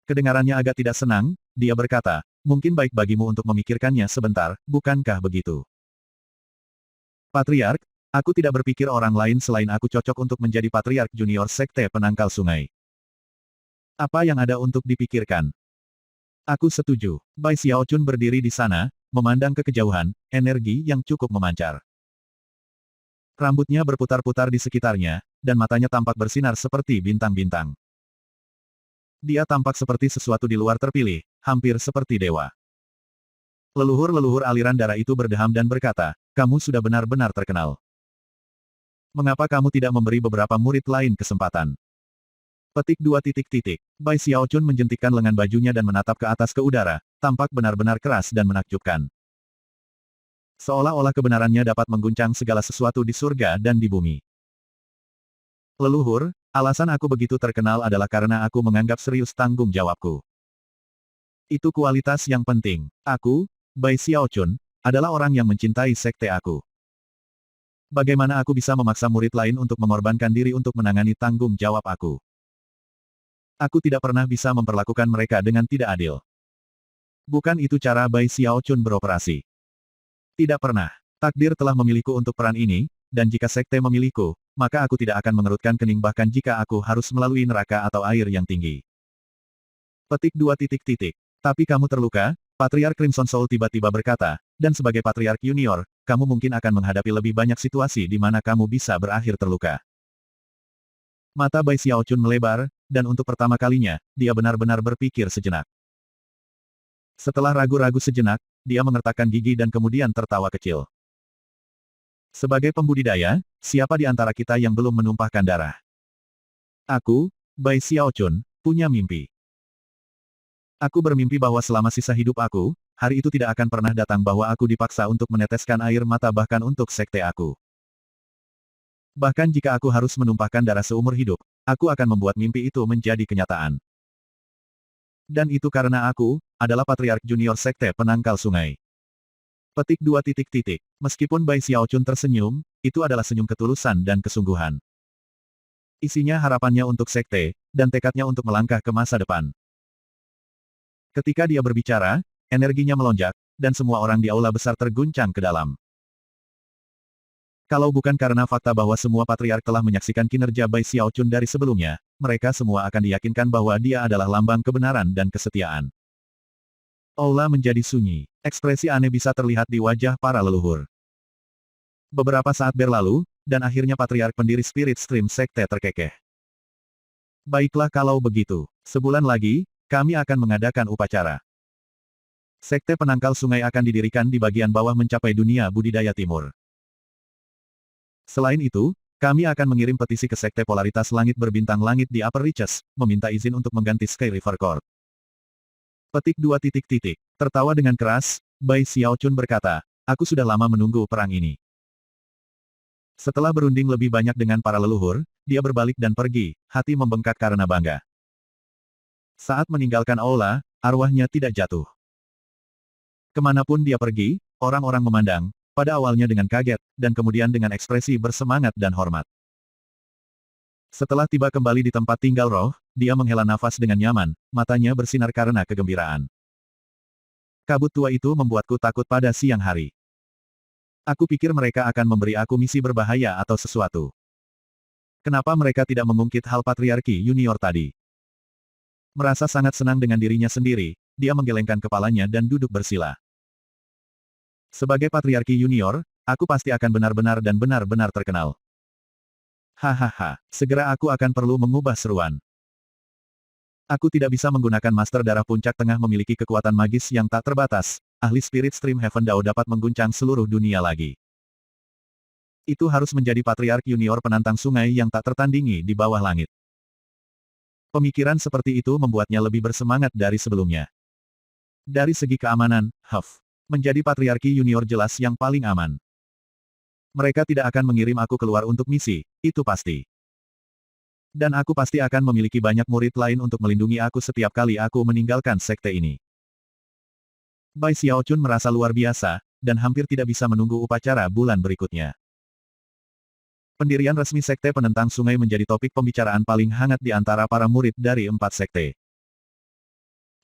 Speaker 1: Kedengarannya agak tidak senang, dia berkata, mungkin baik bagimu untuk memikirkannya sebentar, bukankah begitu? Patriark, aku tidak berpikir orang lain selain aku cocok untuk menjadi Patriark Junior Sekte Penangkal Sungai. Apa yang ada untuk dipikirkan? Aku setuju. Bai Xiaochun berdiri di sana, memandang ke kejauhan, energi yang cukup memancar. Rambutnya berputar-putar di sekitarnya, dan matanya tampak bersinar seperti bintang-bintang. Dia tampak seperti sesuatu di luar terpilih, hampir seperti dewa. Leluhur-leluhur aliran darah itu berdeham dan berkata, kamu sudah benar-benar terkenal. Mengapa kamu tidak memberi beberapa murid lain kesempatan? Petik 2 titik titik. Bai Xiaochun menjentikkan lengan bajunya dan menatap ke atas ke udara, tampak benar-benar keras dan menakjubkan. Seolah-olah kebenarannya dapat mengguncang segala sesuatu di surga dan di bumi. Leluhur, alasan aku begitu terkenal adalah karena aku menganggap serius tanggung jawabku. Itu kualitas yang penting. Aku, Bai Xiaochun, adalah orang yang mencintai sekte aku. Bagaimana aku bisa memaksa murid lain untuk mengorbankan diri untuk menangani tanggung jawab aku? Aku tidak pernah bisa memperlakukan mereka dengan tidak adil. Bukan itu cara Bai Xiaochun beroperasi. Tidak pernah. Takdir telah memilihku untuk peran ini, dan jika sekte memilihku, maka aku tidak akan mengerutkan kening bahkan jika aku harus melalui neraka atau air yang tinggi. Petik 2 titik titik. Tapi kamu terluka, Patriark Crimson Soul tiba-tiba berkata, dan sebagai Patriark Junior, kamu mungkin akan menghadapi lebih banyak situasi di mana kamu bisa berakhir terluka. Mata Bai Xiaochun melebar, dan untuk pertama kalinya, dia benar-benar berpikir sejenak. Setelah ragu-ragu sejenak, dia mengertakkan gigi dan kemudian tertawa kecil. Sebagai pembudidaya, siapa di antara kita yang belum menumpahkan darah? Aku, Bai Xiaochun, punya mimpi. Aku bermimpi bahwa selama sisa hidup aku, hari itu tidak akan pernah datang bahwa aku dipaksa untuk meneteskan air mata bahkan untuk sekte aku. Bahkan jika aku harus menumpahkan darah seumur hidup, aku akan membuat mimpi itu menjadi kenyataan. Dan itu karena aku, adalah Patriark Junior Sekte Penangkal Sungai. Petik 2 titik titik. Meskipun Bai Xiaochun tersenyum, itu adalah senyum ketulusan dan kesungguhan. Isinya harapannya untuk sekte, dan tekadnya untuk melangkah ke masa depan. Ketika dia berbicara, energinya melonjak, dan semua orang di aula besar terguncang ke dalam. Kalau bukan karena fakta bahwa semua patriark telah menyaksikan kinerja Bai Xiaochun dari sebelumnya, mereka semua akan diyakinkan bahwa dia adalah lambang kebenaran dan kesetiaan. Aula menjadi sunyi. Ekspresi aneh bisa terlihat di wajah para leluhur. Beberapa saat berlalu, dan akhirnya patriark pendiri Spirit Stream Sekte terkekeh. Baiklah kalau begitu. Sebulan lagi, kami akan mengadakan upacara. Sekte Penangkal Sungai akan didirikan di bagian bawah mencapai dunia budidaya timur. Selain itu, kami akan mengirim petisi ke Sekte Polaritas Langit Berbintang Langit di Upper Reaches, meminta izin untuk mengganti Sky River Court. Petik 2 titik titik. Tertawa dengan keras, Bai Xiaochun berkata, aku sudah lama menunggu perang ini. Setelah berunding lebih banyak dengan para leluhur, dia berbalik dan pergi, hati membengkak karena bangga. Saat meninggalkan aula, arwahnya tidak jatuh. Kemanapun dia pergi, orang-orang memandang, pada awalnya dengan kaget, dan kemudian dengan ekspresi bersemangat dan hormat. Setelah tiba kembali di tempat tinggal roh, dia menghela nafas dengan nyaman, matanya bersinar karena kegembiraan. Kabut tua itu membuatku takut pada siang hari. Aku pikir mereka akan memberi aku misi berbahaya atau sesuatu. Kenapa mereka tidak mengungkit hal patriarki junior tadi? Merasa sangat senang dengan dirinya sendiri, dia menggelengkan kepalanya dan duduk bersila. Sebagai patriarki junior, aku pasti akan benar-benar dan benar-benar terkenal. Hahaha, segera aku akan perlu mengubah seruan. Aku tidak bisa menggunakan Master Darah Puncak Tengah memiliki kekuatan magis yang tak terbatas. Ahli Spirit Stream Heaven Dao dapat mengguncang seluruh dunia lagi. Itu harus menjadi Patriark Junior penantang sungai yang tak tertandingi di bawah langit. Pemikiran seperti itu membuatnya lebih bersemangat dari sebelumnya. Dari segi keamanan, menjadi Patriarki Junior jelas yang paling aman. Mereka tidak akan mengirim aku keluar untuk misi, itu pasti. Dan aku pasti akan memiliki banyak murid lain untuk melindungi aku setiap kali aku meninggalkan sekte ini. Bai Xiaochun merasa luar biasa, dan hampir tidak bisa menunggu upacara bulan berikutnya. Pendirian resmi Sekte Penentang Sungai menjadi topik pembicaraan paling hangat di antara para murid dari 4 sekte.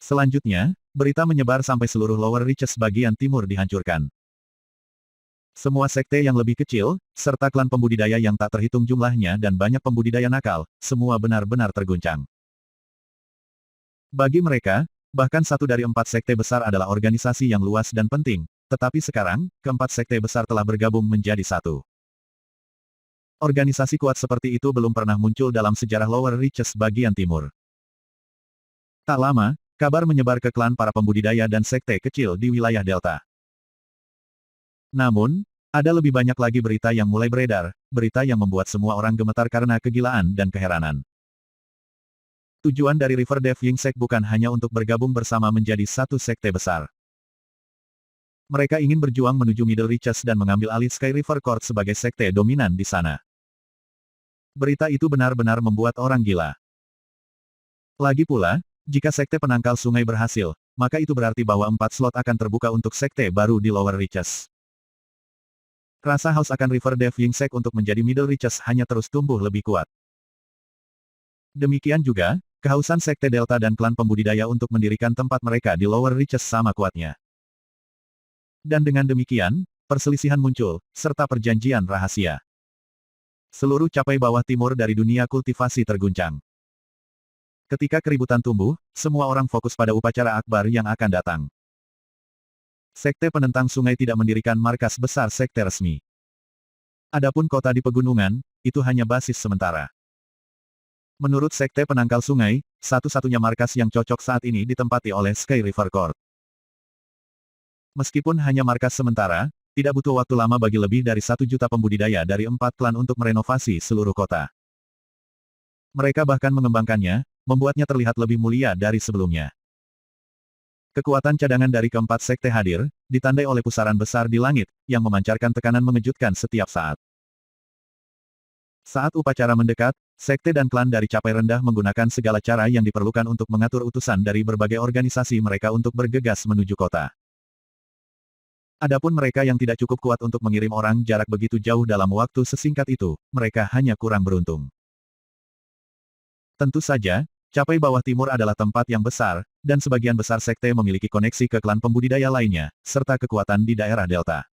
Speaker 1: Selanjutnya, berita menyebar sampai seluruh Lower Reaches bagian timur dihancurkan. Semua sekte yang lebih kecil, serta klan pembudidaya yang tak terhitung jumlahnya dan banyak pembudidaya nakal, semua benar-benar terguncang. Bagi mereka, bahkan satu dari 4 sekte besar adalah organisasi yang luas dan penting, tetapi sekarang, keempat sekte besar telah bergabung menjadi satu. Organisasi kuat seperti itu belum pernah muncul dalam sejarah Lower Reaches bagian timur. Tak lama, kabar menyebar ke klan para pembudidaya dan sekte kecil di wilayah Delta. Namun, ada lebih banyak lagi berita yang mulai beredar, berita yang membuat semua orang gemetar karena kegilaan dan keheranan. Tujuan dari River Dev Yingsek bukan hanya untuk bergabung bersama menjadi satu sekte besar. Mereka ingin berjuang menuju Middle Reaches dan mengambil alih Sky River Court sebagai sekte dominan di sana. Berita itu benar-benar membuat orang gila. Lagi pula, jika sekte penangkal sungai berhasil, maka itu berarti bahwa 4 slot akan terbuka untuk sekte baru di Lower Reaches. Rasa haus akan River Dev Yingsek untuk menjadi Middle Reaches hanya terus tumbuh lebih kuat. Demikian juga, kehausan sekte Delta dan klan pembudidaya untuk mendirikan tempat mereka di Lower Reaches sama kuatnya. Dan dengan demikian, perselisihan muncul, serta perjanjian rahasia. Seluruh capai bawah timur dari dunia kultivasi terguncang. Ketika keributan tumbuh, semua orang fokus pada upacara akbar yang akan datang. Sekte Penentang Sungai tidak mendirikan markas besar sekte resmi. Adapun kota di pegunungan, itu hanya basis sementara. Menurut Sekte Penangkal Sungai, satu-satunya markas yang cocok saat ini ditempati oleh Sky River Court. Meskipun hanya markas sementara, tidak butuh waktu lama bagi lebih dari 1 juta pembudidaya dari 4 klan untuk merenovasi seluruh kota. Mereka bahkan mengembangkannya, membuatnya terlihat lebih mulia dari sebelumnya. Kekuatan cadangan dari keempat sekte hadir, ditandai oleh pusaran besar di langit, yang memancarkan tekanan mengejutkan setiap saat. Saat upacara mendekat, sekte dan klan dari capai rendah menggunakan segala cara yang diperlukan untuk mengatur utusan dari berbagai organisasi mereka untuk bergegas menuju kota. Adapun mereka yang tidak cukup kuat untuk mengirim orang jarak begitu jauh dalam waktu sesingkat itu, mereka hanya kurang beruntung. Tentu saja, capai bawah timur adalah tempat yang besar, dan sebagian besar sekte memiliki koneksi ke klan pembudidaya lainnya, serta kekuatan di daerah Delta.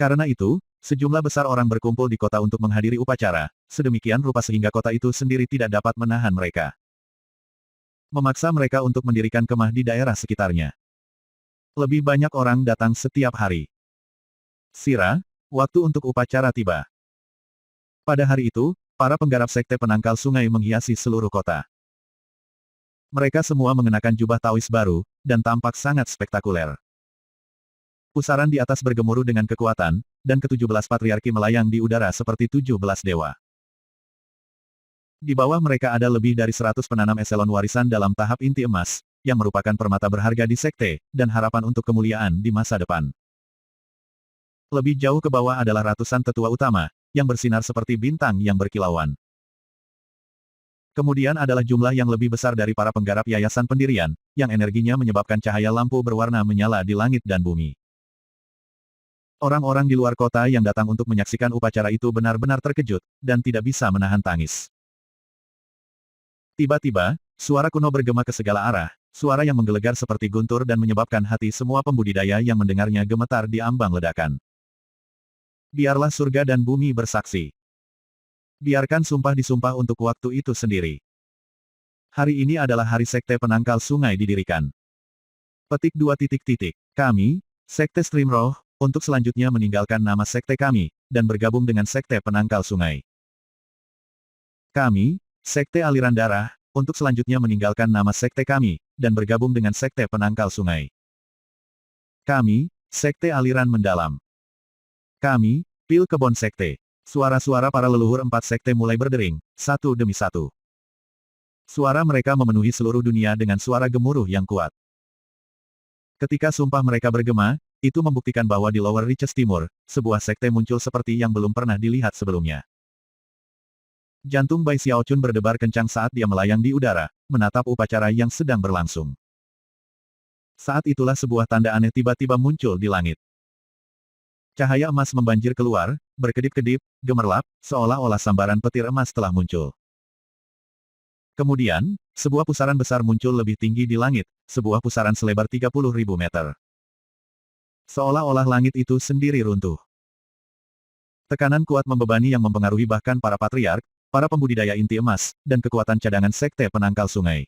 Speaker 1: Karena itu, sejumlah besar orang berkumpul di kota untuk menghadiri upacara, sedemikian rupa sehingga kota itu sendiri tidak dapat menahan mereka. Memaksa mereka untuk mendirikan kemah di daerah sekitarnya. Lebih banyak orang datang setiap hari. Sira, waktu untuk upacara tiba. Pada hari itu, para penggarap sekte penangkal sungai menghiasi seluruh kota. Mereka semua mengenakan jubah Taois baru, dan tampak sangat spektakuler. Pusaran di atas bergemuruh dengan kekuatan, dan ke-17 patriarki melayang di udara seperti 17 dewa. Di bawah mereka ada lebih dari 100 penanam eselon warisan dalam tahap inti emas, yang merupakan permata berharga di sekte, dan harapan untuk kemuliaan di masa depan. Lebih jauh ke bawah adalah ratusan tetua utama, yang bersinar seperti bintang yang berkilauan. Kemudian adalah jumlah yang lebih besar dari para penggarap yayasan pendirian, yang energinya menyebabkan cahaya lampu berwarna menyala di langit dan bumi. Orang-orang di luar kota yang datang untuk menyaksikan upacara itu benar-benar terkejut, dan tidak bisa menahan tangis. Tiba-tiba, suara kuno bergema ke segala arah, suara yang menggelegar seperti guntur dan menyebabkan hati semua pembudidaya yang mendengarnya gemetar di ambang ledakan. Biarlah surga dan bumi bersaksi. Biarkan sumpah disumpah untuk waktu itu sendiri. Hari ini adalah hari Sekte Penangkal Sungai didirikan. Petik 2. Kami, Sekte Stream Roh, untuk selanjutnya meninggalkan nama sekte kami, dan bergabung dengan sekte penangkal sungai. Kami, sekte aliran darah, untuk selanjutnya meninggalkan nama sekte kami, dan bergabung dengan sekte penangkal sungai. Kami, sekte aliran mendalam. Kami, pil kebon sekte. Suara-suara para leluhur 4 sekte mulai berdering, satu demi satu. Suara mereka memenuhi seluruh dunia dengan suara gemuruh yang kuat. Ketika sumpah mereka bergema, itu membuktikan bahwa di Lower Reaches Timur, sebuah sekte muncul seperti yang belum pernah dilihat sebelumnya. Jantung Bai Xiaochun berdebar kencang saat dia melayang di udara, menatap upacara yang sedang berlangsung. Saat itulah sebuah tanda aneh tiba-tiba muncul di langit. Cahaya emas membanjir keluar, berkedip-kedip, gemerlap, seolah-olah sambaran petir emas telah muncul. Kemudian, sebuah pusaran besar muncul lebih tinggi di langit, sebuah pusaran selebar 30.000 meter. Seolah-olah langit itu sendiri runtuh. Tekanan kuat membebani yang mempengaruhi bahkan para patriark, para pembudidaya inti emas, dan kekuatan cadangan sekte penangkal sungai.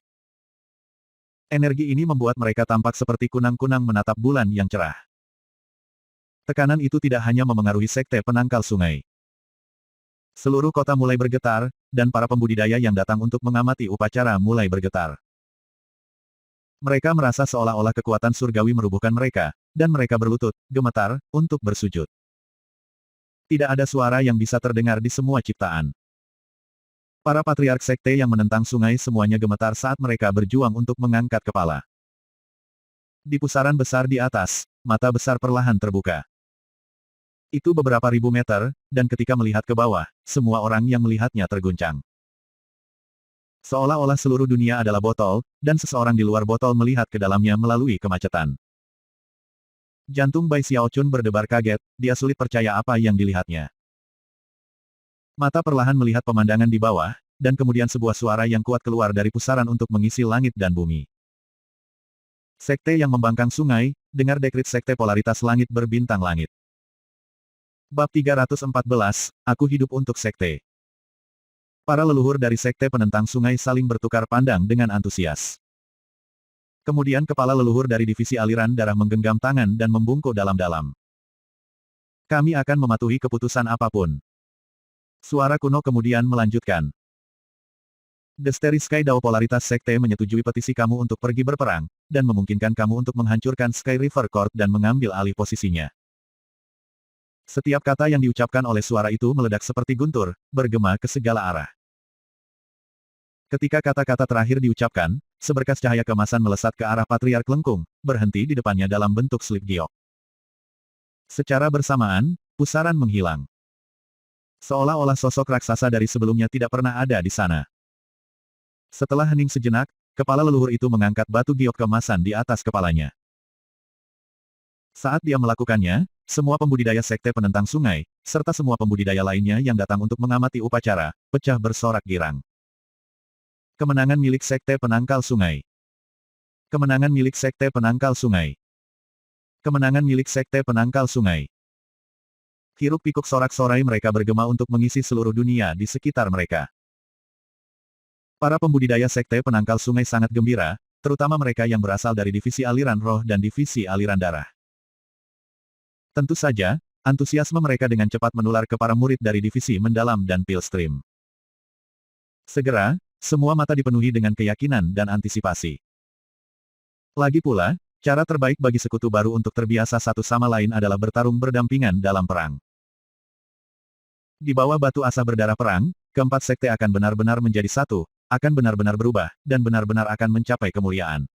Speaker 1: Energi ini membuat mereka tampak seperti kunang-kunang menatap bulan yang cerah. Tekanan itu tidak hanya memengaruhi sekte penangkal sungai. Seluruh kota mulai bergetar, dan para pembudidaya yang datang untuk mengamati upacara mulai bergetar. Mereka merasa seolah-olah kekuatan surgawi merubuhkan mereka, dan mereka berlutut, gemetar, untuk bersujud. Tidak ada suara yang bisa terdengar di semua ciptaan. Para patriark sekte yang menentang sungai semuanya gemetar saat mereka berjuang untuk mengangkat kepala. Di pusaran besar di atas, mata besar perlahan terbuka. Itu beberapa ribu meter, dan ketika melihat ke bawah, semua orang yang melihatnya terguncang. Seolah-olah seluruh dunia adalah botol, dan seseorang di luar botol melihat ke dalamnya melalui kemacetan. Jantung Bai Xiaochun berdebar kaget, dia sulit percaya apa yang dilihatnya. Mata perlahan melihat pemandangan di bawah, dan kemudian sebuah suara yang kuat keluar dari pusaran untuk mengisi langit dan bumi. Sekte yang membangkang sungai, dengar dekrit sekte polaritas langit berbintang langit. Bab 314, Aku hidup untuk sekte. Para leluhur dari sekte penentang sungai saling bertukar pandang dengan antusias. Kemudian kepala leluhur dari divisi aliran darah menggenggam tangan dan membungkuk dalam-dalam. Kami akan mematuhi keputusan apapun. Suara kuno kemudian melanjutkan. The Starry Sky Dao polaritas sekte menyetujui petisi kamu untuk pergi berperang, dan memungkinkan kamu untuk menghancurkan Sky River Court dan mengambil alih posisinya. Setiap kata yang diucapkan oleh suara itu meledak seperti guntur, bergema ke segala arah. Ketika kata-kata terakhir diucapkan, seberkas cahaya kemasan melesat ke arah Patriark Lengkung, berhenti di depannya dalam bentuk slip giok. Secara bersamaan, pusaran menghilang. Seolah-olah sosok raksasa dari sebelumnya tidak pernah ada di sana. Setelah hening sejenak, kepala leluhur itu mengangkat batu giok kemasan di atas kepalanya. Saat dia melakukannya, semua pembudidaya sekte penentang sungai, serta semua pembudidaya lainnya yang datang untuk mengamati upacara, pecah bersorak girang. Kemenangan milik sekte penangkal sungai. Kemenangan milik sekte penangkal sungai. Kemenangan milik sekte penangkal sungai. Hiruk-pikuk sorak-sorai mereka bergema untuk mengisi seluruh dunia di sekitar mereka. Para pembudidaya sekte penangkal sungai sangat gembira, terutama mereka yang berasal dari divisi aliran roh dan divisi aliran darah. Tentu saja, antusiasme mereka dengan cepat menular ke para murid dari divisi mendalam dan Pilstream. Segera, semua mata dipenuhi dengan keyakinan dan antisipasi. Lagi pula, cara terbaik bagi sekutu baru untuk terbiasa satu sama lain adalah bertarung berdampingan dalam perang. Di bawah batu asa berdarah perang, keempat sekte akan benar-benar menjadi satu, akan benar-benar berubah, dan benar-benar akan mencapai kemuliaan.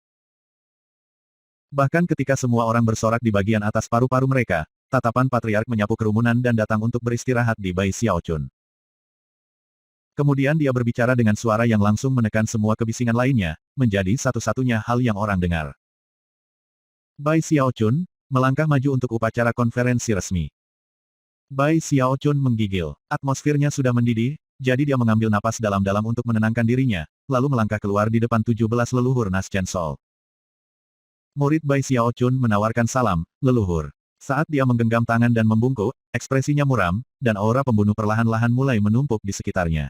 Speaker 1: Bahkan ketika semua orang bersorak di bagian atas paru-paru mereka, tatapan patriark menyapu kerumunan dan datang untuk beristirahat di Bai Xiaochun. Kemudian dia berbicara dengan suara yang langsung menekan semua kebisingan lainnya, menjadi satu-satunya hal yang orang dengar. Bai Xiaochun, melangkah maju untuk upacara konferensi resmi. Bai Xiaochun menggigil. Atmosfernya sudah mendidih, jadi dia mengambil napas dalam-dalam untuk menenangkan dirinya, lalu melangkah keluar di depan 17 leluhur Naschen Sol. Murid Bai Xiaochun menawarkan salam, leluhur. Saat dia menggenggam tangan dan membungkuk, ekspresinya muram, dan aura pembunuh perlahan-lahan mulai menumpuk di sekitarnya.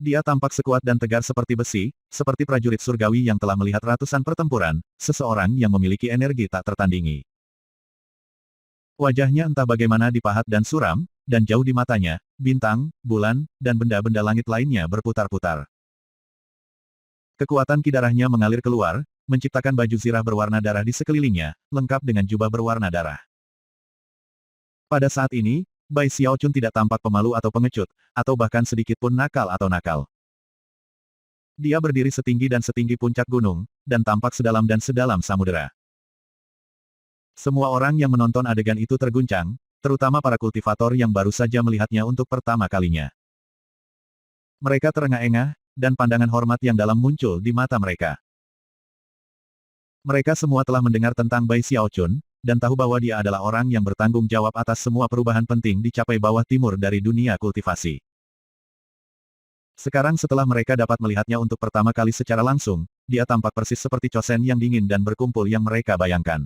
Speaker 1: Dia tampak sekuat dan tegar seperti besi, seperti prajurit surgawi yang telah melihat ratusan pertempuran, seseorang yang memiliki energi tak tertandingi. Wajahnya entah bagaimana dipahat dan suram, dan jauh di matanya, bintang, bulan, dan benda-benda langit lainnya berputar-putar. Kekuatan ki darahnya mengalir keluar, menciptakan baju zirah berwarna darah di sekelilingnya, lengkap dengan jubah berwarna darah. Pada saat ini, Bai Xiaochun tidak tampak pemalu atau pengecut, atau bahkan sedikit pun nakal atau nakal. Dia berdiri setinggi dan setinggi puncak gunung, dan tampak sedalam dan sedalam samudera. Semua orang yang menonton adegan itu terguncang, terutama para kultivator yang baru saja melihatnya untuk pertama kalinya. Mereka terengah-engah, dan pandangan hormat yang dalam muncul di mata mereka. Mereka semua telah mendengar tentang Bai Xiaochun, dan tahu bahwa dia adalah orang yang bertanggung jawab atas semua perubahan penting dicapai bawah timur dari dunia kultivasi. Sekarang setelah mereka dapat melihatnya untuk pertama kali secara langsung, dia tampak persis seperti Chosen yang dingin dan berkumpul yang mereka bayangkan.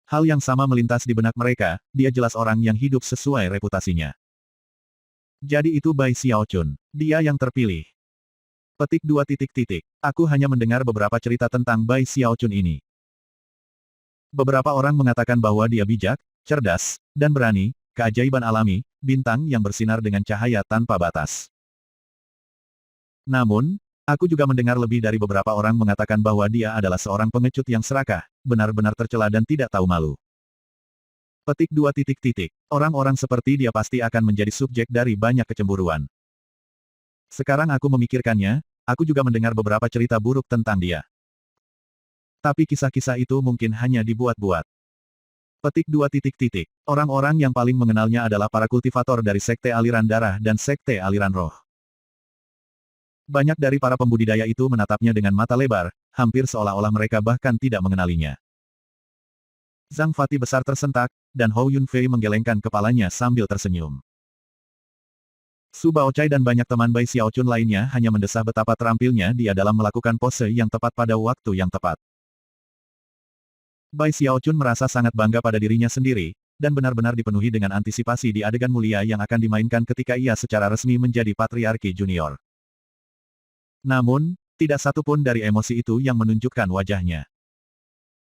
Speaker 1: Hal yang sama melintas di benak mereka, dia jelas orang yang hidup sesuai reputasinya. Jadi itu Bai Xiaochun, dia yang terpilih. Petik 2 titik titik. Aku hanya mendengar beberapa cerita tentang Bai Xiaochun ini. Beberapa orang mengatakan bahwa dia bijak, cerdas, dan berani, keajaiban alami, bintang yang bersinar dengan cahaya tanpa batas. Namun, aku juga mendengar lebih dari beberapa orang mengatakan bahwa dia adalah seorang pengecut yang serakah, benar-benar tercela dan tidak tahu malu. Petik 2 titik titik. Orang-orang seperti dia pasti akan menjadi subjek dari banyak kecemburuan. Sekarang aku memikirkannya, aku juga mendengar beberapa cerita buruk tentang dia. Tapi kisah-kisah itu mungkin hanya dibuat-buat. Petik 2 titik titik. Orang-orang yang paling mengenalnya adalah para kultivator dari Sekte Aliran Darah dan Sekte Aliran Roh. Banyak dari para pembudidaya itu menatapnya dengan mata lebar, hampir seolah-olah mereka bahkan tidak mengenalinya. Zhang Fati besar tersentak, dan Hou Yunfei menggelengkan kepalanya sambil tersenyum. Su Baochai dan banyak teman Bai Xiaochun lainnya hanya mendesah betapa terampilnya dia dalam melakukan pose yang tepat pada waktu yang tepat. Bai Xiaochun merasa sangat bangga pada dirinya sendiri, dan benar-benar dipenuhi dengan antisipasi di adegan mulia yang akan dimainkan ketika ia secara resmi menjadi Patriarki Junior. Namun, tidak satu pun dari emosi itu yang menunjukkan wajahnya.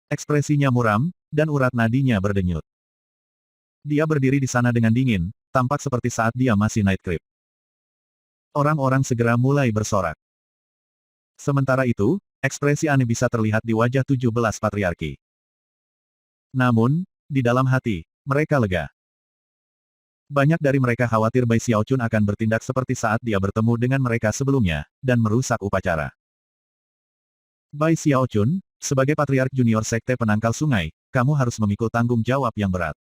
Speaker 1: Ekspresinya muram, dan urat nadinya berdenyut. Dia berdiri di sana dengan dingin, tampak seperti saat dia masih night creep. Orang-orang segera mulai bersorak. Sementara itu, ekspresi aneh bisa terlihat di wajah 17 patriarki. Namun, di dalam hati, mereka lega. Banyak dari mereka khawatir Bai Xiaochun akan bertindak seperti saat dia bertemu dengan mereka sebelumnya, dan merusak upacara. Bai Xiaochun, sebagai Patriark Junior Sekte Penangkal Sungai, kamu harus memikul tanggung jawab yang berat.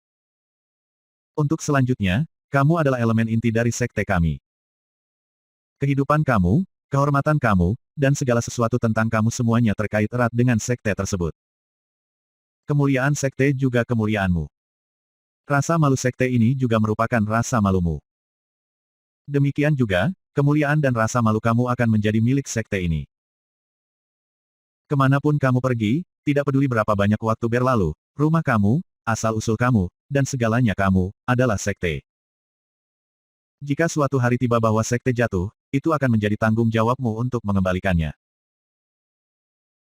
Speaker 1: Untuk selanjutnya, kamu adalah elemen inti dari sekte kami. Kehidupan kamu, kehormatan kamu, dan segala sesuatu tentang kamu semuanya terkait erat dengan sekte tersebut. Kemuliaan sekte juga kemuliaanmu. Rasa malu sekte ini juga merupakan rasa malumu. Demikian juga, kemuliaan dan rasa malu kamu akan menjadi milik sekte ini. Kemanapun kamu pergi, tidak peduli berapa banyak waktu berlalu, rumah kamu, asal-usul kamu, dan segalanya kamu, adalah sekte. Jika suatu hari tiba bahwa sekte jatuh, itu akan menjadi tanggung jawabmu untuk mengembalikannya.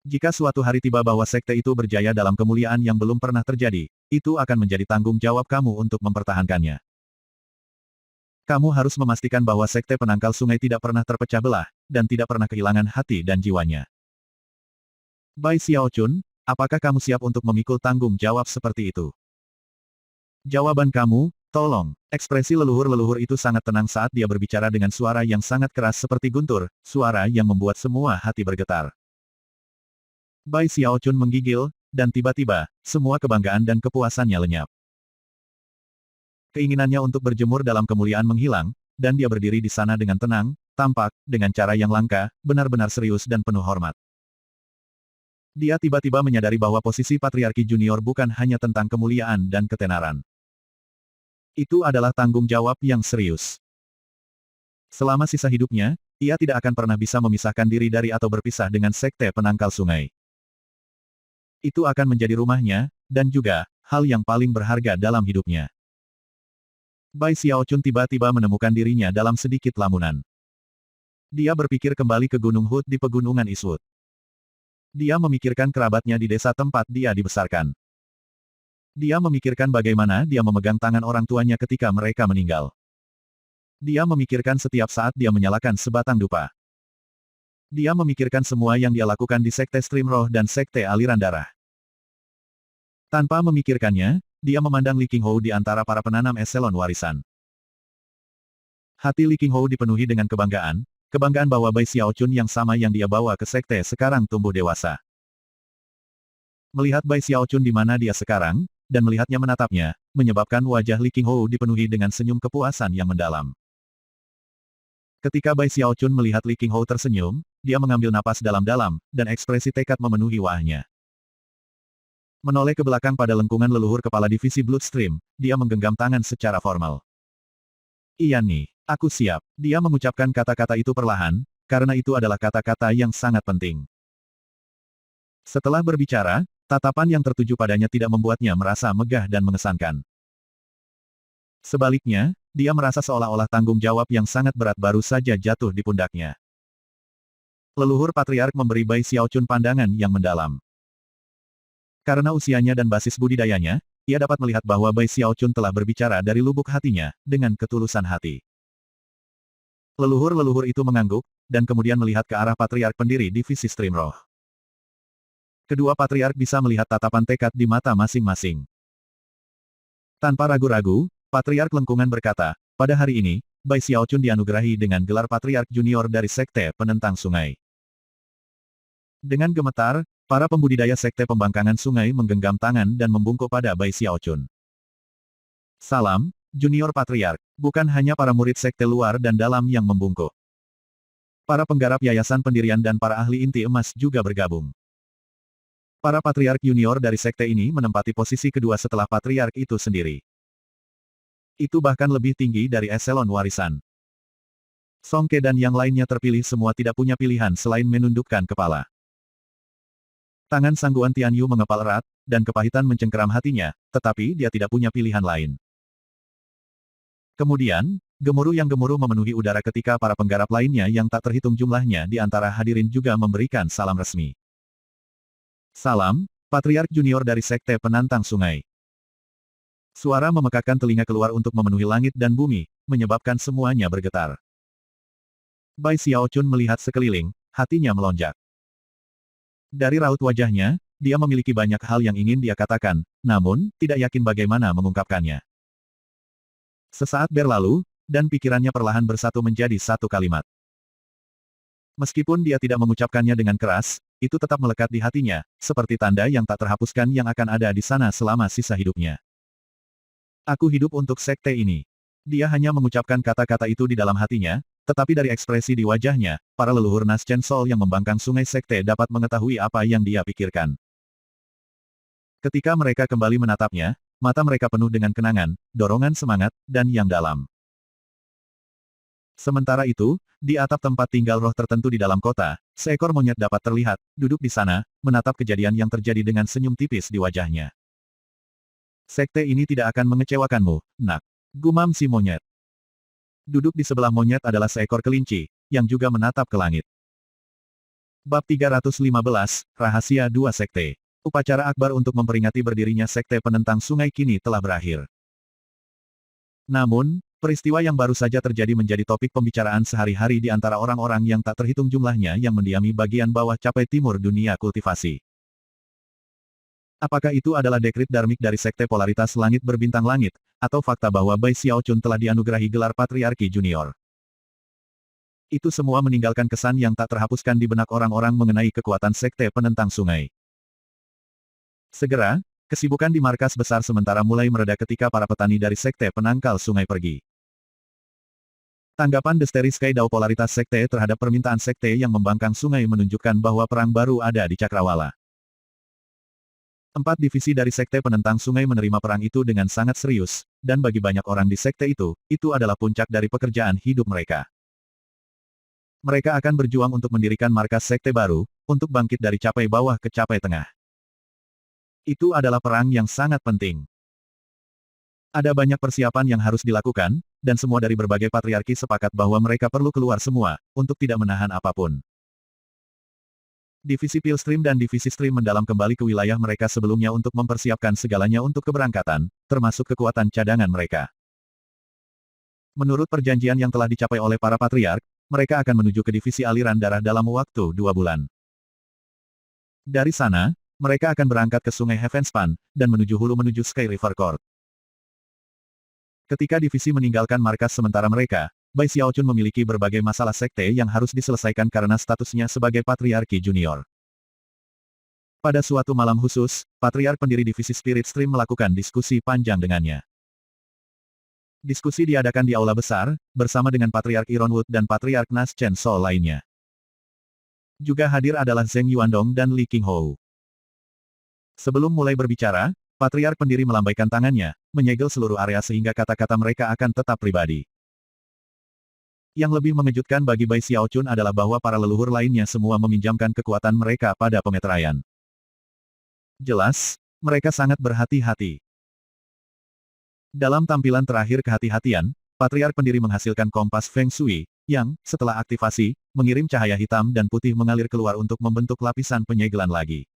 Speaker 1: Jika suatu hari tiba bahwa sekte itu berjaya dalam kemuliaan yang belum pernah terjadi, itu akan menjadi tanggung jawab kamu untuk mempertahankannya. Kamu harus memastikan bahwa sekte penangkal sungai tidak pernah terpecah belah, dan tidak pernah kehilangan hati dan jiwanya. Bai Xiaochun, apakah kamu siap untuk memikul tanggung jawab seperti itu? Jawaban kamu, tolong. Ekspresi leluhur-leluhur itu sangat tenang saat dia berbicara dengan suara yang sangat keras seperti guntur, suara yang membuat semua hati bergetar. Bai Xiaochun menggigil, dan tiba-tiba, semua kebanggaan dan kepuasannya lenyap. Keinginannya untuk berjemur dalam kemuliaan menghilang, dan dia berdiri di sana dengan tenang, tampak, dengan cara yang langka, benar-benar serius dan penuh hormat. Dia tiba-tiba menyadari bahwa posisi Patriarki Junior bukan hanya tentang kemuliaan dan ketenaran. Itu adalah tanggung jawab yang serius. Selama sisa hidupnya, ia tidak akan pernah bisa memisahkan diri dari atau berpisah dengan sekte penangkal sungai. Itu akan menjadi rumahnya, dan juga, hal yang paling berharga dalam hidupnya. Bai Xiaochun tiba-tiba menemukan dirinya dalam sedikit lamunan. Dia berpikir kembali ke Gunung Hut di pegunungan Eastwood. Dia memikirkan kerabatnya di desa tempat dia dibesarkan. Dia memikirkan bagaimana dia memegang tangan orang tuanya ketika mereka meninggal. Dia memikirkan setiap saat dia menyalakan sebatang dupa. Dia memikirkan semua yang dia lakukan di Sekte Stream Roh dan Sekte Aliran Darah. Tanpa memikirkannya, dia memandang Li Qinghou di antara para penanam eselon warisan. Hati Li Qinghou dipenuhi dengan kebanggaan, kebanggaan bahwa Bai Xiaochun yang sama yang dia bawa ke sekte sekarang tumbuh dewasa. Melihat Bai Xiaochun di mana dia sekarang, dan melihatnya menatapnya, menyebabkan wajah Li Qinghou dipenuhi dengan senyum kepuasan yang mendalam. Ketika Bai Xiaochun melihat Li Qinghou tersenyum, dia mengambil napas dalam-dalam, dan ekspresi tekad memenuhi wajahnya. Menoleh ke belakang pada lengkungan leluhur kepala divisi Bloodstream, dia menggenggam tangan secara formal. Iya nih. Aku siap. Dia mengucapkan kata-kata itu perlahan, karena itu adalah kata-kata yang sangat penting. Setelah berbicara, tatapan yang tertuju padanya tidak membuatnya merasa megah dan mengesankan. Sebaliknya, dia merasa seolah-olah tanggung jawab yang sangat berat baru saja jatuh di pundaknya. Leluhur Patriark memberi Bai Xiaochun pandangan yang mendalam. Karena usianya dan basis budidayanya, ia dapat melihat bahwa Bai Xiaochun telah berbicara dari lubuk hatinya, dengan ketulusan hati. Leluhur-leluhur itu mengangguk, dan kemudian melihat ke arah Patriark pendiri divisi Stream Roh. Kedua Patriark bisa melihat tatapan tekad di mata masing-masing. Tanpa ragu-ragu, Patriark Lengkungan berkata, pada hari ini, Bai Xiaochun dianugerahi dengan gelar Patriark Junior dari Sekte Penentang Sungai. Dengan gemetar, para pembudidaya Sekte Pembangkangan Sungai menggenggam tangan dan membungkuk pada Bai Xiaochun. Salam, Junior Patriark, bukan hanya para murid sekte luar dan dalam yang membungkuk. Para penggarap yayasan pendirian dan para ahli inti emas juga bergabung. Para Patriark Junior dari sekte ini menempati posisi kedua setelah Patriark itu sendiri. Itu bahkan lebih tinggi dari eselon warisan. Song Ke dan yang lainnya terpilih semua tidak punya pilihan selain menundukkan kepala. Tangan Sangguan Tianyu mengepal erat, dan kepahitan mencengkeram hatinya, tetapi dia tidak punya pilihan lain. Kemudian, gemuruh yang gemuruh memenuhi udara ketika para penggarap lainnya yang tak terhitung jumlahnya di antara hadirin juga memberikan salam resmi. Salam, Patriark Junior dari Sekte Penantang Sungai. Suara memekakkan telinga keluar untuk memenuhi langit dan bumi, menyebabkan semuanya bergetar. Bai Xiaochun melihat sekeliling, hatinya melonjak. Dari raut wajahnya, dia memiliki banyak hal yang ingin dia katakan, namun, tidak yakin bagaimana mengungkapkannya. Sesaat berlalu, dan pikirannya perlahan bersatu menjadi satu kalimat. Meskipun dia tidak mengucapkannya dengan keras, itu tetap melekat di hatinya, seperti tanda yang tak terhapuskan yang akan ada di sana selama sisa hidupnya. Aku hidup untuk sekte ini. Dia hanya mengucapkan kata-kata itu di dalam hatinya, tetapi dari ekspresi di wajahnya, para leluhur Nas Chen Sol yang membangkang sungai sekte dapat mengetahui apa yang dia pikirkan. Ketika mereka kembali menatapnya, mata mereka penuh dengan kenangan, dorongan semangat, dan yang dalam. Sementara itu, di atap tempat tinggal roh tertentu di dalam kota, seekor monyet dapat terlihat, duduk di sana, menatap kejadian yang terjadi dengan senyum tipis di wajahnya. Sekte ini tidak akan mengecewakanmu, nak. Gumam si monyet. Duduk di sebelah monyet adalah seekor kelinci, yang juga menatap ke langit. Bab 315, Rahasia Dua Sekte. Upacara akbar untuk memperingati berdirinya Sekte Penentang Sungai kini telah berakhir. Namun, peristiwa yang baru saja terjadi menjadi topik pembicaraan sehari-hari di antara orang-orang yang tak terhitung jumlahnya yang mendiami bagian bawah capai timur dunia kultivasi. Apakah itu adalah dekrit darmik dari Sekte Polaritas Langit Berbintang Langit, atau fakta bahwa Bai Xiaochun telah dianugerahi gelar Patriarki Junior? Itu semua meninggalkan kesan yang tak terhapuskan di benak orang-orang mengenai kekuatan Sekte Penentang Sungai. Segera, kesibukan di markas besar sementara mulai mereda ketika para petani dari Sekte Penangkal Sungai pergi. Tanggapan Desteri Sky Dao Polaritas Sekte terhadap permintaan Sekte yang membangkang sungai menunjukkan bahwa perang baru ada di Cakrawala. 4 divisi dari Sekte Penentang Sungai menerima perang itu dengan sangat serius, dan bagi banyak orang di sekte itu adalah puncak dari pekerjaan hidup mereka. Mereka akan berjuang untuk mendirikan markas sekte baru, untuk bangkit dari capai bawah ke capai tengah. Itu adalah perang yang sangat penting. Ada banyak persiapan yang harus dilakukan, dan semua dari berbagai patriarki sepakat bahwa mereka perlu keluar semua, untuk tidak menahan apapun. Divisi Pilstream dan Divisi Stream mendalam kembali ke wilayah mereka sebelumnya untuk mempersiapkan segalanya untuk keberangkatan, termasuk kekuatan cadangan mereka. Menurut perjanjian yang telah dicapai oleh para patriark, mereka akan menuju ke divisi aliran darah dalam waktu 2 bulan. Dari sana, mereka akan berangkat ke Sungai Heavenspan, dan menuju hulu menuju Sky River Court. Ketika divisi meninggalkan markas sementara mereka, Bai Xiaochun memiliki berbagai masalah sekte yang harus diselesaikan karena statusnya sebagai patriarki junior. Pada suatu malam khusus, patriark pendiri divisi Spirit Stream melakukan diskusi panjang dengannya. Diskusi diadakan di aula besar, bersama dengan patriark Ironwood dan patriark Nas Chen So lainnya. Juga hadir adalah Zheng Yuandong dan Li Qinghou. Sebelum mulai berbicara, patriark pendiri melambaikan tangannya, menyegel seluruh area sehingga kata-kata mereka akan tetap pribadi. Yang lebih mengejutkan bagi Bai Xiaochun adalah bahwa para leluhur lainnya semua meminjamkan kekuatan mereka pada pemeteraian. Jelas, mereka sangat berhati-hati. Dalam tampilan terakhir kehati-hatian, patriark pendiri menghasilkan kompas Feng Shui, yang, setelah aktivasi, mengirim cahaya hitam dan putih mengalir keluar untuk membentuk lapisan penyegelan lagi.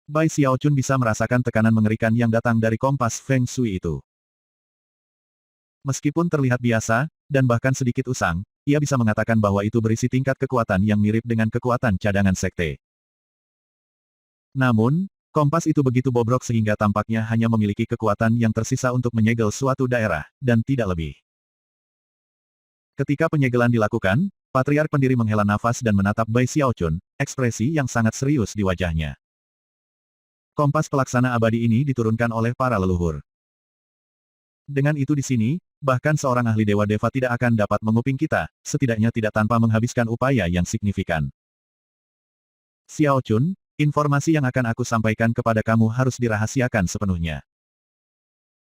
Speaker 1: Bai Xiaochun bisa merasakan tekanan mengerikan yang datang dari kompas Feng Shui itu. Meskipun terlihat biasa, dan bahkan sedikit usang, ia bisa mengatakan bahwa itu berisi tingkat kekuatan yang mirip dengan kekuatan cadangan sekte. Namun, kompas itu begitu bobrok sehingga tampaknya hanya memiliki kekuatan yang tersisa untuk menyegel suatu daerah, dan tidak lebih. Ketika penyegelan dilakukan, patriark pendiri menghela nafas dan menatap Bai Xiaochun, ekspresi yang sangat serius di wajahnya. Kompas pelaksana abadi ini diturunkan oleh para leluhur. Dengan itu di sini, bahkan seorang ahli Dewa Deva tidak akan dapat menguping kita, setidaknya tidak tanpa menghabiskan upaya yang signifikan. Xiaochun, informasi yang akan aku sampaikan kepada kamu harus dirahasiakan sepenuhnya.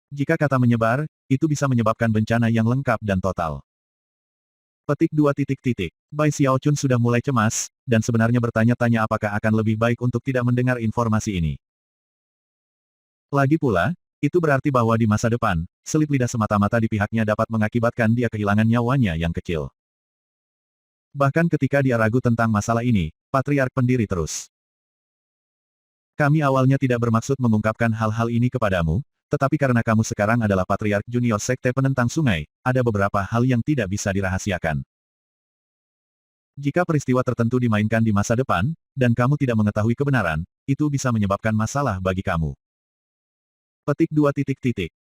Speaker 1: Jika kata menyebar, itu bisa menyebabkan bencana yang lengkap dan total. Petik 2. Bai Xiaochun sudah mulai cemas, dan sebenarnya bertanya-tanya apakah akan lebih baik untuk tidak mendengar informasi ini. Lagi pula, itu berarti bahwa di masa depan, selip lidah semata-mata di pihaknya dapat mengakibatkan dia kehilangan nyawanya yang kecil. Bahkan ketika dia ragu tentang masalah ini, patriark pendiri terus. Kami awalnya tidak bermaksud mengungkapkan hal-hal ini kepadamu, tetapi karena kamu sekarang adalah patriark junior sekte penentang sungai, ada beberapa hal yang tidak bisa dirahasiakan. Jika peristiwa tertentu dimainkan di masa depan, dan kamu tidak mengetahui kebenaran, itu bisa menyebabkan masalah bagi kamu. Petik 2.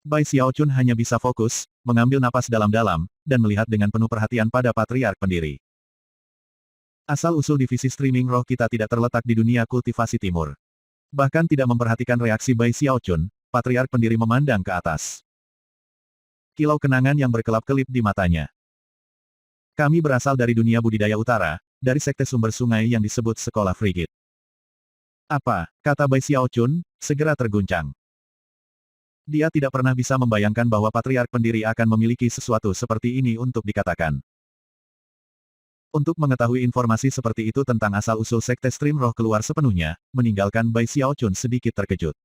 Speaker 1: Bai Xiaochun hanya bisa fokus, mengambil napas dalam-dalam, dan melihat dengan penuh perhatian pada patriark pendiri. Asal-usul divisi streaming roh kita tidak terletak di dunia kultivasi timur. Bahkan tidak memperhatikan reaksi Bai Xiaochun, patriark pendiri memandang ke atas. Kilau kenangan yang berkelap-kelip di matanya. Kami berasal dari dunia budidaya utara, dari sekte sumber sungai yang disebut Sekolah Frigid. Apa, kata Bai Xiaochun, segera terguncang. Dia tidak pernah bisa membayangkan bahwa patriark pendiri akan memiliki sesuatu seperti ini untuk dikatakan. Untuk mengetahui informasi seperti itu tentang asal-usul sekte stream roh keluar sepenuhnya, meninggalkan Bai Xiaochun sedikit terkejut.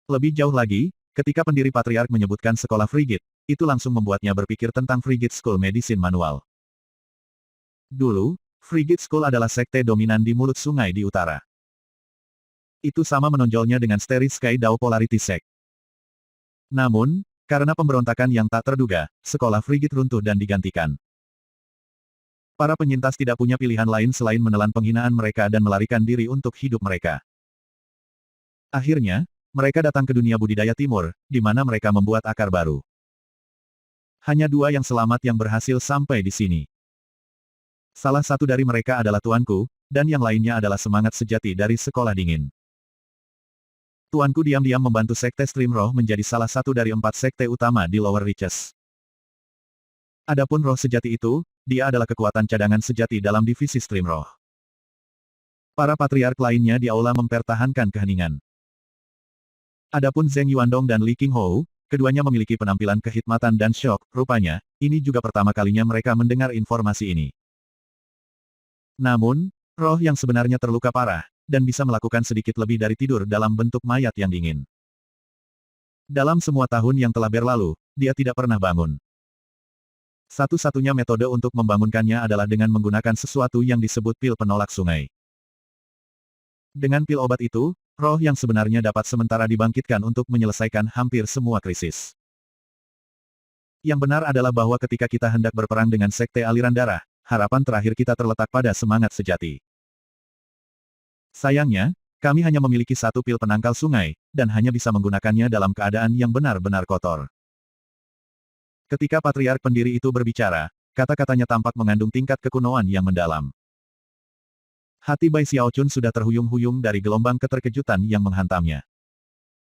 Speaker 1: Lebih jauh lagi, ketika pendiri patriark menyebutkan sekolah Frigid, itu langsung membuatnya berpikir tentang Frigid School Medicine Manual. Dulu, Frigid School adalah sekte dominan di mulut sungai di utara. Itu sama menonjolnya dengan Starry Sky Dao Polarity Sect. Namun, karena pemberontakan yang tak terduga, sekolah Frigid runtuh dan digantikan. Para penyintas tidak punya pilihan lain selain menelan penghinaan mereka dan melarikan diri untuk hidup mereka. Akhirnya, mereka datang ke dunia budidaya timur, di mana mereka membuat akar baru. Hanya 2 yang selamat yang berhasil sampai di sini. Salah satu dari mereka adalah tuanku, dan yang lainnya adalah semangat sejati dari sekolah dingin. Tuanku diam-diam membantu sekte stream roh menjadi salah satu dari 4 sekte utama di Lower Reaches. Adapun roh sejati itu, dia adalah kekuatan cadangan sejati dalam divisi stream roh. Para patriark lainnya di aula mempertahankan keheningan. Adapun Zheng Yuandong dan Li Qinghou, keduanya memiliki penampilan kehikmatan dan syok, rupanya, ini juga pertama kalinya mereka mendengar informasi ini. Namun, roh yang sebenarnya terluka parah, dan bisa melakukan sedikit lebih dari tidur dalam bentuk mayat yang dingin. Dalam semua tahun yang telah berlalu, dia tidak pernah bangun. Satu-satunya metode untuk membangunkannya adalah dengan menggunakan sesuatu yang disebut pil penolak sungai. Dengan pil obat itu, roh yang sebenarnya dapat sementara dibangkitkan untuk menyelesaikan hampir semua krisis. Yang benar adalah bahwa ketika kita hendak berperang dengan sekte aliran darah, harapan terakhir kita terletak pada semangat sejati. Sayangnya, kami hanya memiliki satu pil penangkal sungai, dan hanya bisa menggunakannya dalam keadaan yang benar-benar kotor. Ketika Patriark Pendiri itu berbicara, kata-katanya tampak mengandung tingkat kekunoan yang mendalam. Hati Bai Xiaochun sudah terhuyung-huyung dari gelombang keterkejutan yang menghantamnya.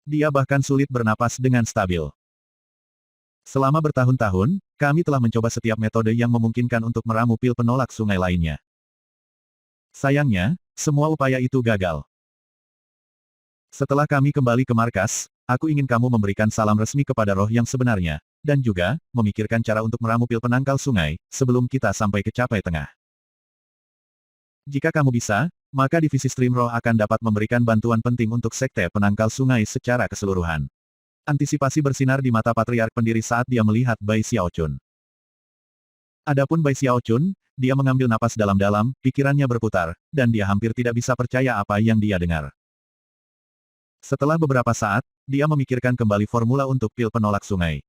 Speaker 1: Dia bahkan sulit bernapas dengan stabil. Selama bertahun-tahun, kami telah mencoba setiap metode yang memungkinkan untuk meramu pil penolak sungai lainnya. Sayangnya, semua upaya itu gagal. Setelah kami kembali ke markas, aku ingin kamu memberikan salam resmi kepada roh yang sebenarnya, dan juga, memikirkan cara untuk meramu pil penangkal sungai, sebelum kita sampai ke capai tengah. Jika kamu bisa, maka divisi Stream Roh akan dapat memberikan bantuan penting untuk sekte penangkal sungai secara keseluruhan. Antisipasi bersinar di mata Patriark Pendiri saat dia melihat Bai Xiaochun. Adapun Bai Xiaochun, dia mengambil napas dalam-dalam, pikirannya berputar, dan dia hampir tidak bisa percaya apa yang dia dengar. Setelah beberapa saat, dia memikirkan kembali formula untuk pil penolak sungai.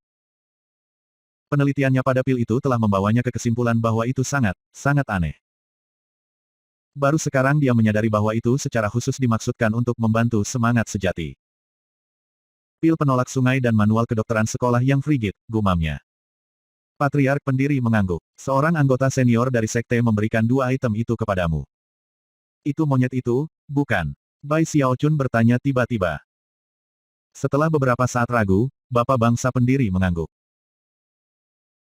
Speaker 1: Penelitiannya pada pil itu telah membawanya ke kesimpulan bahwa itu sangat aneh. Baru sekarang dia menyadari bahwa itu secara khusus dimaksudkan untuk membantu semangat sejati. Pil penolak sungai dan manual kedokteran sekolah yang frigid, gumamnya. Patriark Pendiri mengangguk. Seorang anggota senior dari sekte memberikan dua item itu kepadamu. Itu monyet itu, bukan? Bai Xiaochun bertanya tiba-tiba. Setelah beberapa saat ragu, Bapak Bangsa Pendiri mengangguk.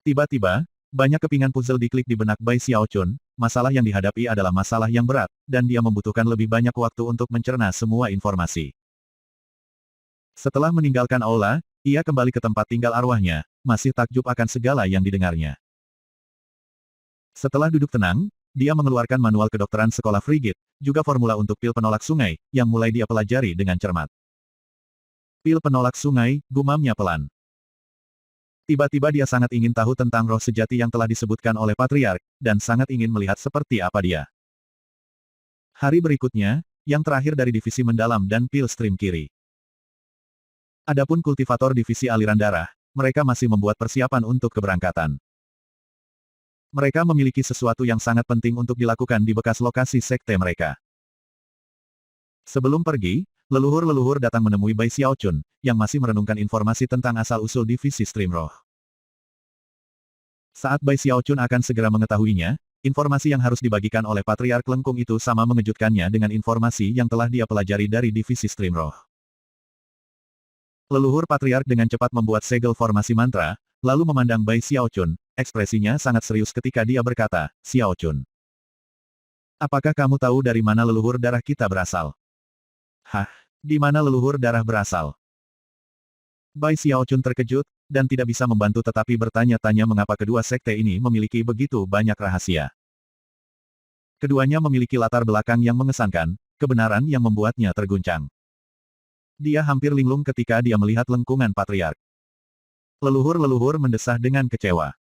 Speaker 1: Tiba-tiba, banyak kepingan puzzle diklik di benak Bai Xiaochun, masalah yang dihadapi adalah masalah yang berat, dan dia membutuhkan lebih banyak waktu untuk mencerna semua informasi. Setelah meninggalkan aula, ia kembali ke tempat tinggal arwahnya, masih takjub akan segala yang didengarnya. Setelah duduk tenang, dia mengeluarkan manual kedokteran sekolah frigid, juga formula untuk pil penolak sungai, yang mulai dia pelajari dengan cermat. Pil penolak sungai, gumamnya pelan. Tiba-tiba dia sangat ingin tahu tentang roh sejati yang telah disebutkan oleh Patriark, dan sangat ingin melihat seperti apa dia. Hari berikutnya, yang terakhir dari divisi mendalam dan pil stream kiri. Adapun kultivator divisi aliran darah, mereka masih membuat persiapan untuk keberangkatan. Mereka memiliki sesuatu yang sangat penting untuk dilakukan di bekas lokasi sekte mereka. Sebelum pergi, leluhur-leluhur datang menemui Bai Xiaochun, yang masih merenungkan informasi tentang asal-usul divisi Stream Roh. Saat Bai Xiaochun akan segera mengetahuinya, informasi yang harus dibagikan oleh Patriark Lengkung itu sama mengejutkannya dengan informasi yang telah dia pelajari dari divisi Stream Roh. Leluhur Patriark dengan cepat membuat segel formasi mantra, lalu memandang Bai Xiaochun, ekspresinya sangat serius ketika dia berkata, Xiaochun. Apakah kamu tahu dari mana leluhur darah kita berasal? Hah? Di mana leluhur darah berasal? Bai Xiaochun terkejut, dan tidak bisa membantu tetapi bertanya-tanya mengapa kedua sekte ini memiliki begitu banyak rahasia. Keduanya memiliki latar belakang yang mengesankan, kebenaran yang membuatnya terguncang. Dia hampir linglung ketika dia melihat lengkungan Patriark. Leluhur-leluhur mendesah dengan kecewa.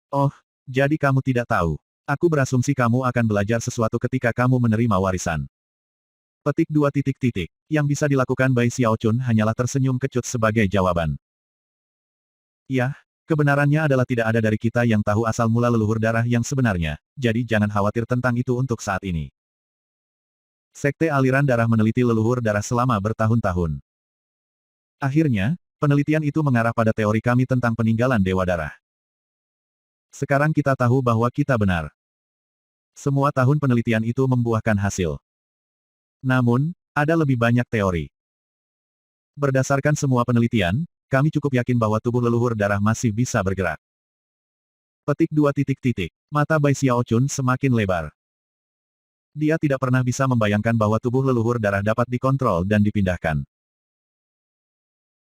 Speaker 1: Oh, jadi kamu tidak tahu. Aku berasumsi kamu akan belajar sesuatu ketika kamu menerima warisan. Petik 2 titik titik. Yang bisa dilakukan Bai Xiaochun hanyalah tersenyum kecut sebagai jawaban. Ya, kebenarannya adalah tidak ada dari kita yang tahu asal mula leluhur darah yang sebenarnya, jadi jangan khawatir tentang itu untuk saat ini. Sekte aliran darah meneliti leluhur darah selama bertahun-tahun. Akhirnya, penelitian itu mengarah pada teori kami tentang peninggalan Dewa Darah. Sekarang kita tahu bahwa kita benar. Semua tahun penelitian itu membuahkan hasil. Namun, ada lebih banyak teori. Berdasarkan semua penelitian, kami cukup yakin bahwa tubuh leluhur darah masih bisa bergerak. Petik 2 titik titik. Mata Bai Xiaochun semakin lebar. Dia tidak pernah bisa membayangkan bahwa tubuh leluhur darah dapat dikontrol dan dipindahkan.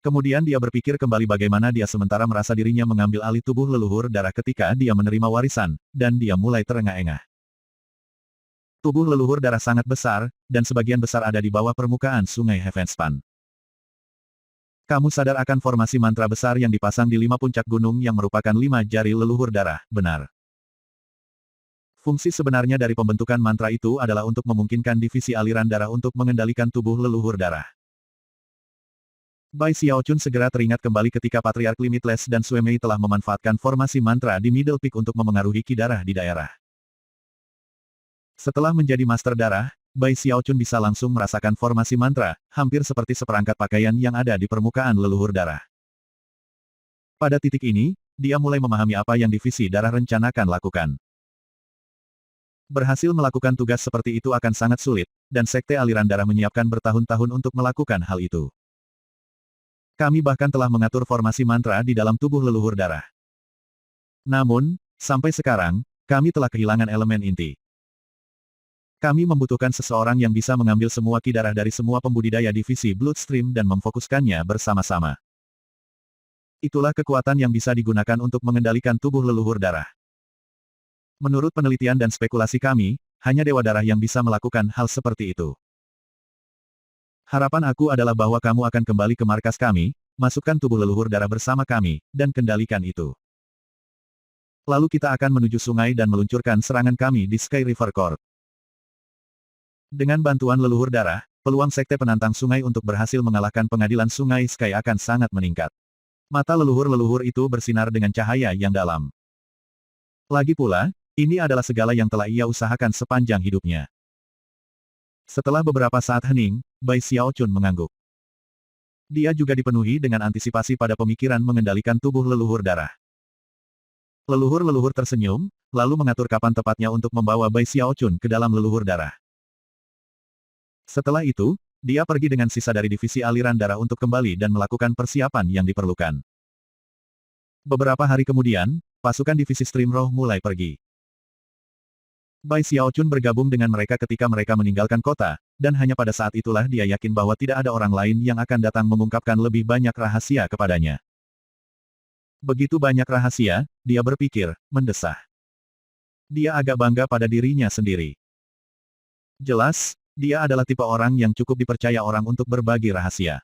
Speaker 1: Kemudian dia berpikir kembali bagaimana dia sementara merasa dirinya mengambil alih tubuh leluhur darah ketika dia menerima warisan, dan dia mulai terengah-engah. Tubuh leluhur darah sangat besar, dan sebagian besar ada di bawah permukaan sungai Heavenspan. Kamu sadar akan formasi mantra besar yang dipasang di 5 puncak gunung yang merupakan 5 jari leluhur darah, benar? Fungsi sebenarnya dari pembentukan mantra itu adalah untuk memungkinkan divisi aliran darah untuk mengendalikan tubuh leluhur darah. Bai Xiaochun segera teringat kembali ketika Patriark Limitless dan Sue Mei telah memanfaatkan formasi mantra di Middle Peak untuk memengaruhi ki darah di daerah. Setelah menjadi Master Darah, Bai Xiaochun bisa langsung merasakan formasi mantra, hampir seperti seperangkat pakaian yang ada di permukaan leluhur darah. Pada titik ini, dia mulai memahami apa yang divisi darah rencanakan lakukan. Berhasil melakukan tugas seperti itu akan sangat sulit, dan Sekte Aliran Darah menyiapkan bertahun-tahun untuk melakukan hal itu. Kami bahkan telah mengatur formasi mantra di dalam tubuh leluhur darah. Namun, sampai sekarang, kami telah kehilangan elemen inti. Kami membutuhkan seseorang yang bisa mengambil semua ki darah dari semua pembudidaya divisi Bloodstream dan memfokuskannya bersama-sama. Itulah kekuatan yang bisa digunakan untuk mengendalikan tubuh leluhur darah. Menurut penelitian dan spekulasi kami, hanya Dewa Darah yang bisa melakukan hal seperti itu. Harapan aku adalah bahwa kamu akan kembali ke markas kami, masukkan tubuh leluhur darah bersama kami, dan kendalikan itu. Lalu kita akan menuju sungai dan meluncurkan serangan kami di Sky River Court. Dengan bantuan leluhur darah, peluang Sekte Penantang Sungai untuk berhasil mengalahkan pengadilan Sungai Sky akan sangat meningkat. Mata leluhur-leluhur itu bersinar dengan cahaya yang dalam. Lagi pula, ini adalah segala yang telah ia usahakan sepanjang hidupnya. Setelah beberapa saat hening, Bai Xiaochun mengangguk. Dia juga dipenuhi dengan antisipasi pada pemikiran mengendalikan tubuh leluhur darah. Leluhur-leluhur tersenyum, lalu mengatur kapan tepatnya untuk membawa Bai Xiaochun ke dalam leluhur darah. Setelah itu, dia pergi dengan sisa dari divisi aliran darah untuk kembali dan melakukan persiapan yang diperlukan. Beberapa hari kemudian, pasukan divisi Stream Roh mulai pergi. Bai Xiaochun bergabung dengan mereka ketika mereka meninggalkan kota, dan hanya pada saat itulah dia yakin bahwa tidak ada orang lain yang akan datang mengungkapkan lebih banyak rahasia kepadanya. Begitu banyak rahasia, dia berpikir, mendesah. Dia agak bangga pada dirinya sendiri. Jelas, dia adalah tipe orang yang cukup dipercaya orang untuk berbagi rahasia.